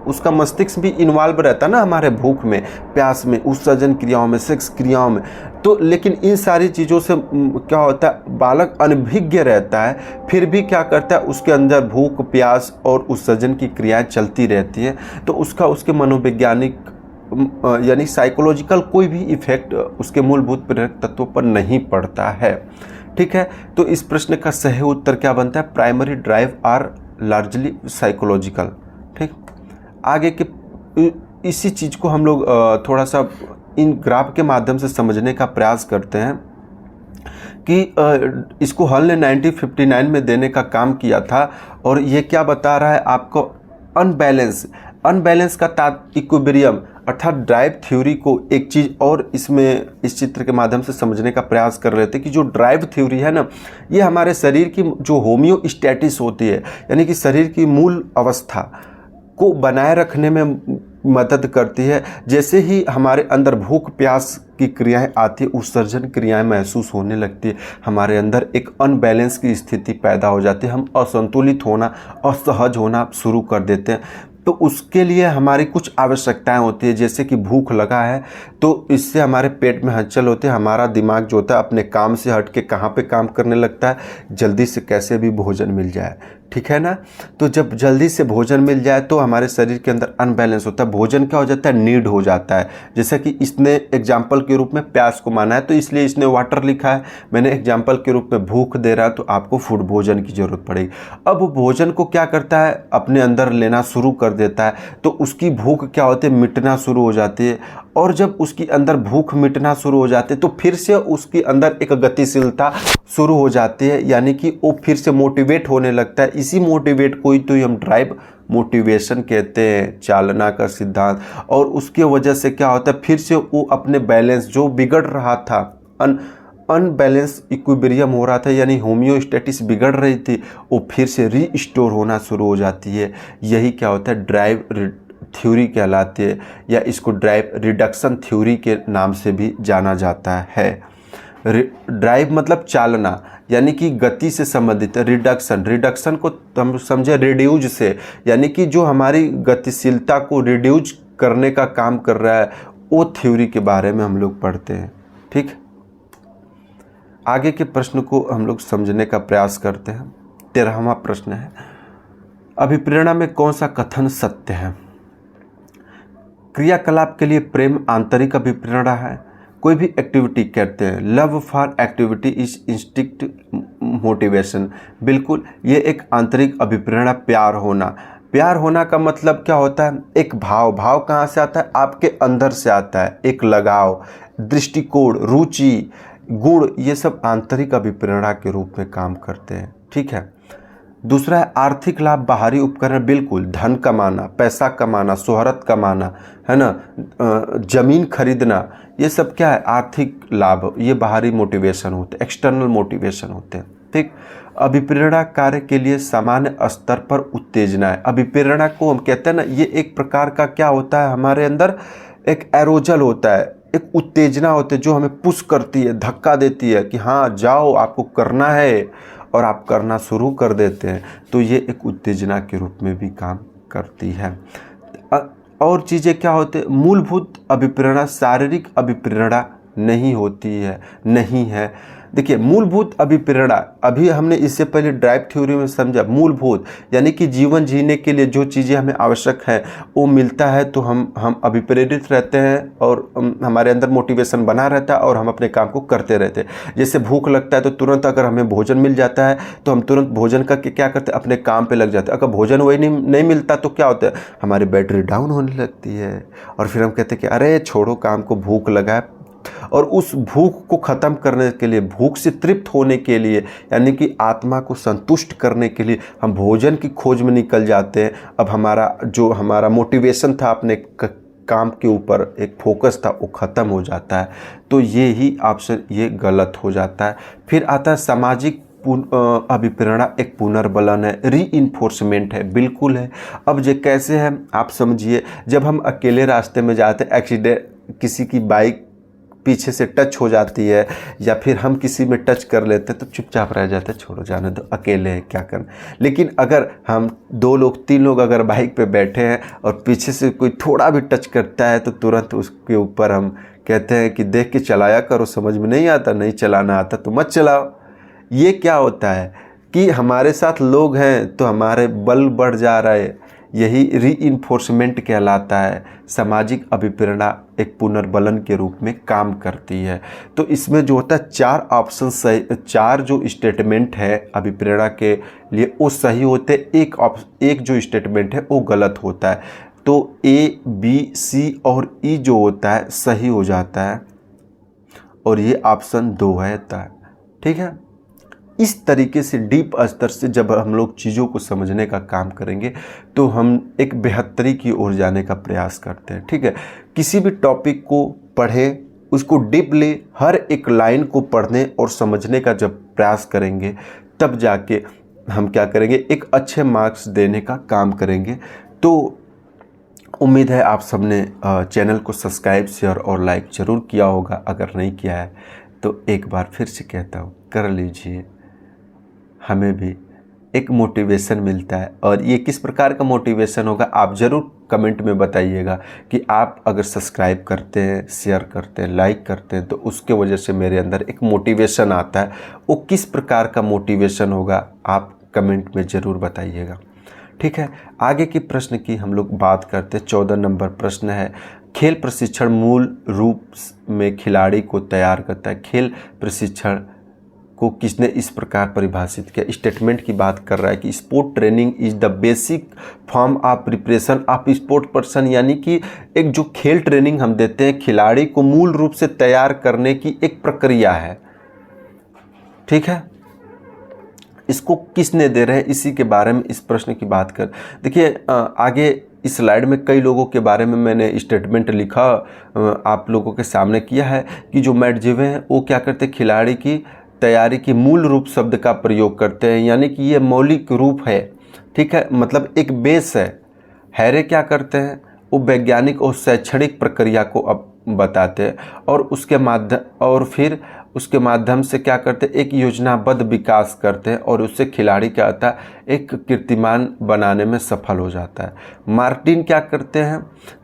उसका मस्तिष्क भी इन्वॉल्व रहता है ना हमारे भूख में, प्यास में, उत्सर्जन क्रियाओं में, सेक्स क्रियाओं में। तो लेकिन इन सारी चीज़ों से क्या होता है, बालक अनभिज्ञ रहता है, फिर भी क्या करता है, उसके अंदर भूख, प्यास और उत्सर्जन की क्रियाएं चलती रहती हैं। तो उसके मनोवैज्ञानिक यानी साइकोलॉजिकल कोई भी इफेक्ट उसके मूलभूत प्रेरक तत्वों पर नहीं पड़ता है, ठीक है। तो इस प्रश्न का सही उत्तर क्या बनता है? Primary drive are largely psychological, ठीक। आगे के इसी चीज़ को हम लोग थोड़ा सा इन ग्राफ के माध्यम से समझने का प्रयास करते हैं कि इसको हल ने 1959 में देने का काम किया था। और ये क्या बता रहा है आपको? अनबैलेंस का इक्विलिब्रियम अर्थात ड्राइव थ्योरी को एक चीज़ और इसमें इस चित्र के माध्यम से समझने का प्रयास कर रहे थे कि जो ड्राइव थ्योरी है ना, ये हमारे शरीर की जो होम्योस्टैटिस होती है, यानी कि शरीर की मूल अवस्था को बनाए रखने में मदद करती है। जैसे ही हमारे अंदर भूख प्यास की क्रियाएं आती है, उत्सर्जन क्रियाएं महसूस होने लगती है, हमारे अंदर एक अनबैलेंस की स्थिति पैदा हो जाती है, हम असंतुलित होना, असहज होना शुरू कर देते हैं। तो उसके लिए हमारी कुछ आवश्यकताएं होती है, जैसे कि भूख लगा है तो इससे हमारे पेट में हलचल होती है, हमारा दिमाग जो होता है अपने काम से हट के कहाँ पे काम करने लगता है, जल्दी से कैसे भी भोजन मिल जाए, ठीक है ना। तो जब जल्दी से भोजन मिल जाए तो हमारे शरीर के अंदर अनबैलेंस होता है, भोजन क्या हो जाता है, नीड हो जाता है। जैसे कि इसने एग्जाम्पल के रूप में प्यास को माना है तो इसलिए इसने वाटर लिखा है, मैंने एग्जाम्पल के रूप में भूख दे रहा है तो आपको फूड, भोजन की जरूरत पड़ेगी। अब भोजन को क्या करता है, अपने अंदर लेना शुरू कर देता है, तो उसकी भूख क्या होती है, मिटना शुरू हो जाती है। और जब उसकी अंदर भूख मिटना शुरू हो जाती है तो फिर से उसके अंदर एक गतिशीलता शुरू हो जाती है, यानी कि वो फिर से मोटिवेट होने लगता है। इसी मोटिवेट को ही तो हम ड्राइव मोटिवेशन कहते हैं, चालना का सिद्धांत। और उसके वजह से क्या होता है, फिर से वो अपने बैलेंस जो बिगड़ रहा था, अनबैलेंस इक्विलिब्रियम हो रहा था, यानी होम्योस्टैटिस बिगड़ रही थी, वो फिर से रीस्टोर होना शुरू हो जाती है। यही क्या होता है, ड्राइव थ्योरी कहलाती है, या इसको ड्राइव रिडक्शन थ्योरी के नाम से भी जाना जाता है। ड्राइव मतलब चालना, यानी कि गति से संबंधित है। रिडक्शन को हम समझे रिड्यूज से, यानी कि जो हमारी गतिशीलता को रिड्यूज करने का काम कर रहा है, वो थ्योरी के बारे में हम लोग पढ़ते हैं, ठीक। आगे के प्रश्न को हम लोग समझने का प्रयास करते हैं। 13वां प्रश्न है, अभिप्रेरणा में कौन सा कथन सत्य है? क्रियाकलाप के लिए प्रेम आंतरिक अभिप्रेरणा है। कोई भी एक्टिविटी कहते हैं, love for activity is instinct motivation. बिल्कुल, ये एक आंतरिक अभिप्रेरणा, प्यार होना। प्यार होना का मतलब क्या होता है, एक भाव कहाँ से आता है, आपके अंदर से आता है। एक लगाव, दृष्टिकोण, रुचि, गुण, ये सब आंतरिक अभिप्रेरणा के रूप में काम करते हैं, ठीक है। दूसरा है आर्थिक लाभ, बाहरी उपकरण। बिल्कुल, धन कमाना, पैसा कमाना, शोहरत कमाना, है ना, जमीन खरीदना, ये सब क्या है, आर्थिक लाभ। ये बाहरी मोटिवेशन होते हैं, एक्सटर्नल मोटिवेशन होते हैं, ठीक। अभिप्रेरणा कार्य के लिए सामान्य स्तर पर उत्तेजना है। अभिप्रेरणा को हम कहते हैं ना, ये एक प्रकार का क्या होता है, हमारे अंदर एक एरोजल होता है, एक उत्तेजना होती है जो हमें पुश करती है, धक्का देती है कि हाँ जाओ, आपको करना है, और आप करना शुरू कर देते हैं। तो ये एक उत्तेजना के रूप में भी काम करती है। और चीज़ें क्या होते हैं, मूलभूत अभिप्रेरणा, शारीरिक अभिप्रेरणा नहीं होती है, नहीं है। देखिए, मूलभूत अभिप्रेरणा, अभी हमने इससे पहले ड्राइव थ्योरी में समझा, मूलभूत यानी कि जीवन जीने के लिए जो चीज़ें हमें आवश्यक है वो मिलता है तो हम अभिप्रेरित रहते हैं और हमारे अंदर मोटिवेशन बना रहता है और हम अपने काम को करते रहते हैं। जैसे भूख लगता है तो तुरंत अगर हमें भोजन मिल जाता है तो हम तुरंत भोजन करके क्या करते हैं, अपने काम पे लग जाते हैं। अगर भोजन वही नहीं मिलता तो क्या होता है, हमारी बैटरी डाउन होने लगती है और फिर हम कहते हैं कि अरे छोड़ो काम को, भूख लगा है। और उस भूख को ख़त्म करने के लिए, भूख से तृप्त होने के लिए, यानी कि आत्मा को संतुष्ट करने के लिए हम भोजन की खोज में निकल जाते हैं। अब हमारा मोटिवेशन था, अपने काम के ऊपर एक फोकस था, वो ख़त्म हो जाता है। तो ये ही ऑप्शन ये गलत हो जाता है। फिर आता है सामाजिक अभिप्रेरणा, एक पुनर्बलन है, रीइंफोर्समेंट है, बिल्कुल है। अब ये कैसे है आप समझिए, जब हम अकेले रास्ते में जाते हैं, एक्सीडेंट, किसी की बाइक पीछे से टच हो जाती है या फिर हम किसी में टच कर लेते हैं तो चुपचाप रह जाते हैं, छोड़ो जाने दो, अकेले हैं क्या करना। लेकिन अगर हम 2 लोग 3 लोग अगर बाइक पे बैठे हैं और पीछे से कोई थोड़ा भी टच करता है तो तुरंत उसके ऊपर हम कहते हैं कि देख के चलाया करो, समझ में नहीं आता, नहीं चलाना आता तो मत चलाओ। ये क्या होता है कि हमारे साथ लोग हैं तो हमारे बल बढ़ जा रहा है, यही रीइंफोर्समेंट कहलाता है। सामाजिक अभिप्रेरणा एक पुनर्बलन के रूप में काम करती है। तो इसमें जो होता है 4 ऑप्शन सही, 4 जो स्टेटमेंट है अभिप्रेरणा के लिए वो सही होते हैं, एक जो स्टेटमेंट है वो गलत होता है। तो ए, बी, सी और ई जो होता है सही हो जाता है और ये ऑप्शन 2 है। ठीक है, इस तरीके से डीप स्तर से जब हम लोग चीज़ों को समझने का काम करेंगे तो हम एक बेहतरी की ओर जाने का प्रयास करते हैं। ठीक है, किसी भी टॉपिक को पढ़ें, उसको डीपली हर एक लाइन को पढ़ने और समझने का जब प्रयास करेंगे तब जाके हम क्या करेंगे, एक अच्छे मार्क्स देने का काम करेंगे। तो उम्मीद है आप सबने चैनल को सब्सक्राइब, शेयर और लाइक ज़रूर किया होगा। अगर नहीं किया है तो एक बार फिर से कहता हूँ, कर लीजिए, हमें भी एक मोटिवेशन मिलता है। और ये किस प्रकार का मोटिवेशन होगा आप ज़रूर कमेंट में बताइएगा कि आप अगर सब्सक्राइब करते हैं, शेयर करते हैं, लाइक करते हैं तो उसके वजह से मेरे अंदर एक मोटिवेशन आता है। वो किस प्रकार का मोटिवेशन होगा आप कमेंट में ज़रूर बताइएगा। ठीक है, आगे की प्रश्न की हम लोग बात करते हैं। 14 नंबर प्रश्न है, खेल प्रशिक्षण मूल रूप में खिलाड़ी को तैयार करता है। खेल प्रशिक्षण को किसने इस प्रकार परिभाषित किया? स्टेटमेंट की बात कर रहा है कि sport training is the basic form of preparation of sport person, यानी कि एक जो खेल ट्रेनिंग हम देते हैं खिलाड़ी को मूल रूप से तैयार करने की एक प्रक्रिया है। ठीक है, इसको किसने दे रहे हैं, इसी के बारे में इस प्रश्न की बात कर। देखिए आगे इस स्लाइड में कई लोगों के बारे में मैंने स्टेटमेंट लिखा, आप लोगों के सामने किया है कि जो मैटजिवे हैं वो क्या करते हैं, खिलाड़ी की तैयारी की मूल रूप शब्द का प्रयोग करते हैं, यानी कि ये मौलिक रूप है। ठीक है, मतलब एक बेस है। हैरे क्या करते हैं, वो वैज्ञानिक और शैक्षणिक प्रक्रिया को अब बताते हैं और फिर उसके माध्यम से क्या करते हैं, एक योजनाबद्ध विकास करते हैं और उससे खिलाड़ी क्या होता है, एक कीर्तिमान बनाने में सफल हो जाता है। मार्टिन क्या करते हैं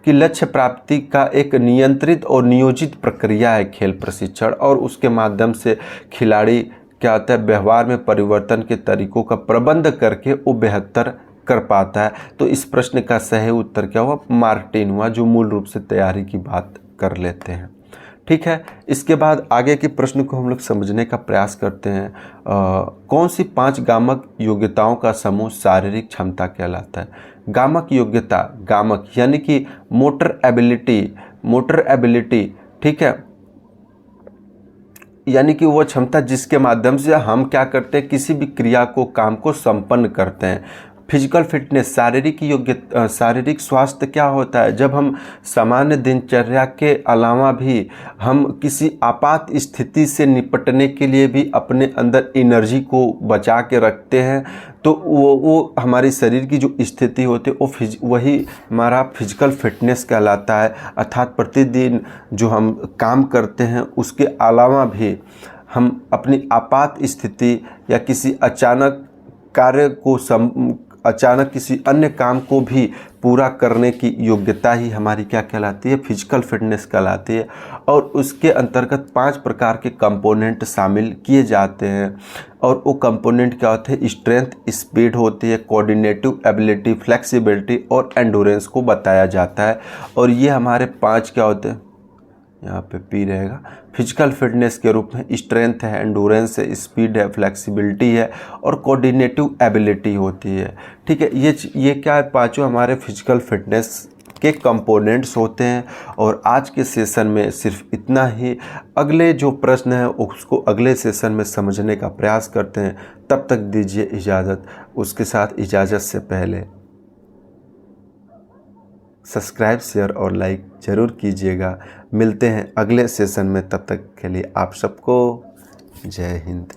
कि लक्ष्य प्राप्ति का एक नियंत्रित और नियोजित प्रक्रिया है खेल प्रशिक्षण, और उसके माध्यम से खिलाड़ी क्या होता है, व्यवहार में परिवर्तन के तरीकों का प्रबंध करके वो बेहतर कर पाता है। तो इस प्रश्न का सही उत्तर क्या हुआ, मार्टिन हुआ, जो मूल रूप से तैयारी की बात कर लेते हैं। ठीक है, इसके बाद आगे के प्रश्न को हम लोग समझने का प्रयास करते हैं। कौन सी 5 गामक योग्यताओं का समूह शारीरिक क्षमता कहलाता है? गामक योग्यता, गामक यानी कि मोटर एबिलिटी। ठीक है, यानी कि वो क्षमता जिसके माध्यम से हम क्या करते हैं, किसी भी क्रिया को, काम को संपन्न करते हैं। फिजिकल फिटनेस, शारीरिक योग्यता, शारीरिक स्वास्थ्य क्या होता है, जब हम सामान्य दिनचर्या के अलावा भी हम किसी आपात स्थिति से निपटने के लिए भी अपने अंदर एनर्जी को बचा के रखते हैं, तो वो हमारे शरीर की जो स्थिति होती है वही हमारा फिजिकल फिटनेस कहलाता है। अर्थात प्रतिदिन जो हम काम करते हैं उसके अलावा भी हम अपनी आपात स्थिति या किसी अचानक कार्य को अचानक किसी अन्य काम को भी पूरा करने की योग्यता ही हमारी क्या कहलाती है, फिजिकल फिटनेस कहलाती है। और उसके अंतर्गत 5 प्रकार के कंपोनेंट शामिल किए जाते हैं और वो कंपोनेंट क्या होते हैं, स्ट्रेंथ, स्पीड होती है, कोऑर्डिनेटिव एबिलिटी, फ्लेक्सिबिलिटी और एंडोरेंस को बताया जाता है। और ये हमारे 5 क्या होते हैं, यहाँ पे पी रहेगा, फिजिकल फिटनेस के रूप में स्ट्रेंथ है, एंडोरेंस है, स्पीड है, फ्लेक्सिबिलिटी है और कोऑर्डिनेटिव एबिलिटी होती है। ठीक है, ये क्या है, पांचों हमारे फिजिकल फिटनेस के कंपोनेंट्स होते हैं। और आज के सेशन में सिर्फ इतना ही। अगले जो प्रश्न है उसको अगले सेशन में समझने का प्रयास करते हैं। तब तक दीजिए इजाज़त। उसके साथ इजाज़त से पहले सब्सक्राइब, शेयर और लाइक ज़रूर कीजिएगा। मिलते हैं अगले सेशन में, तब तक के लिए आप सबको जय हिंद।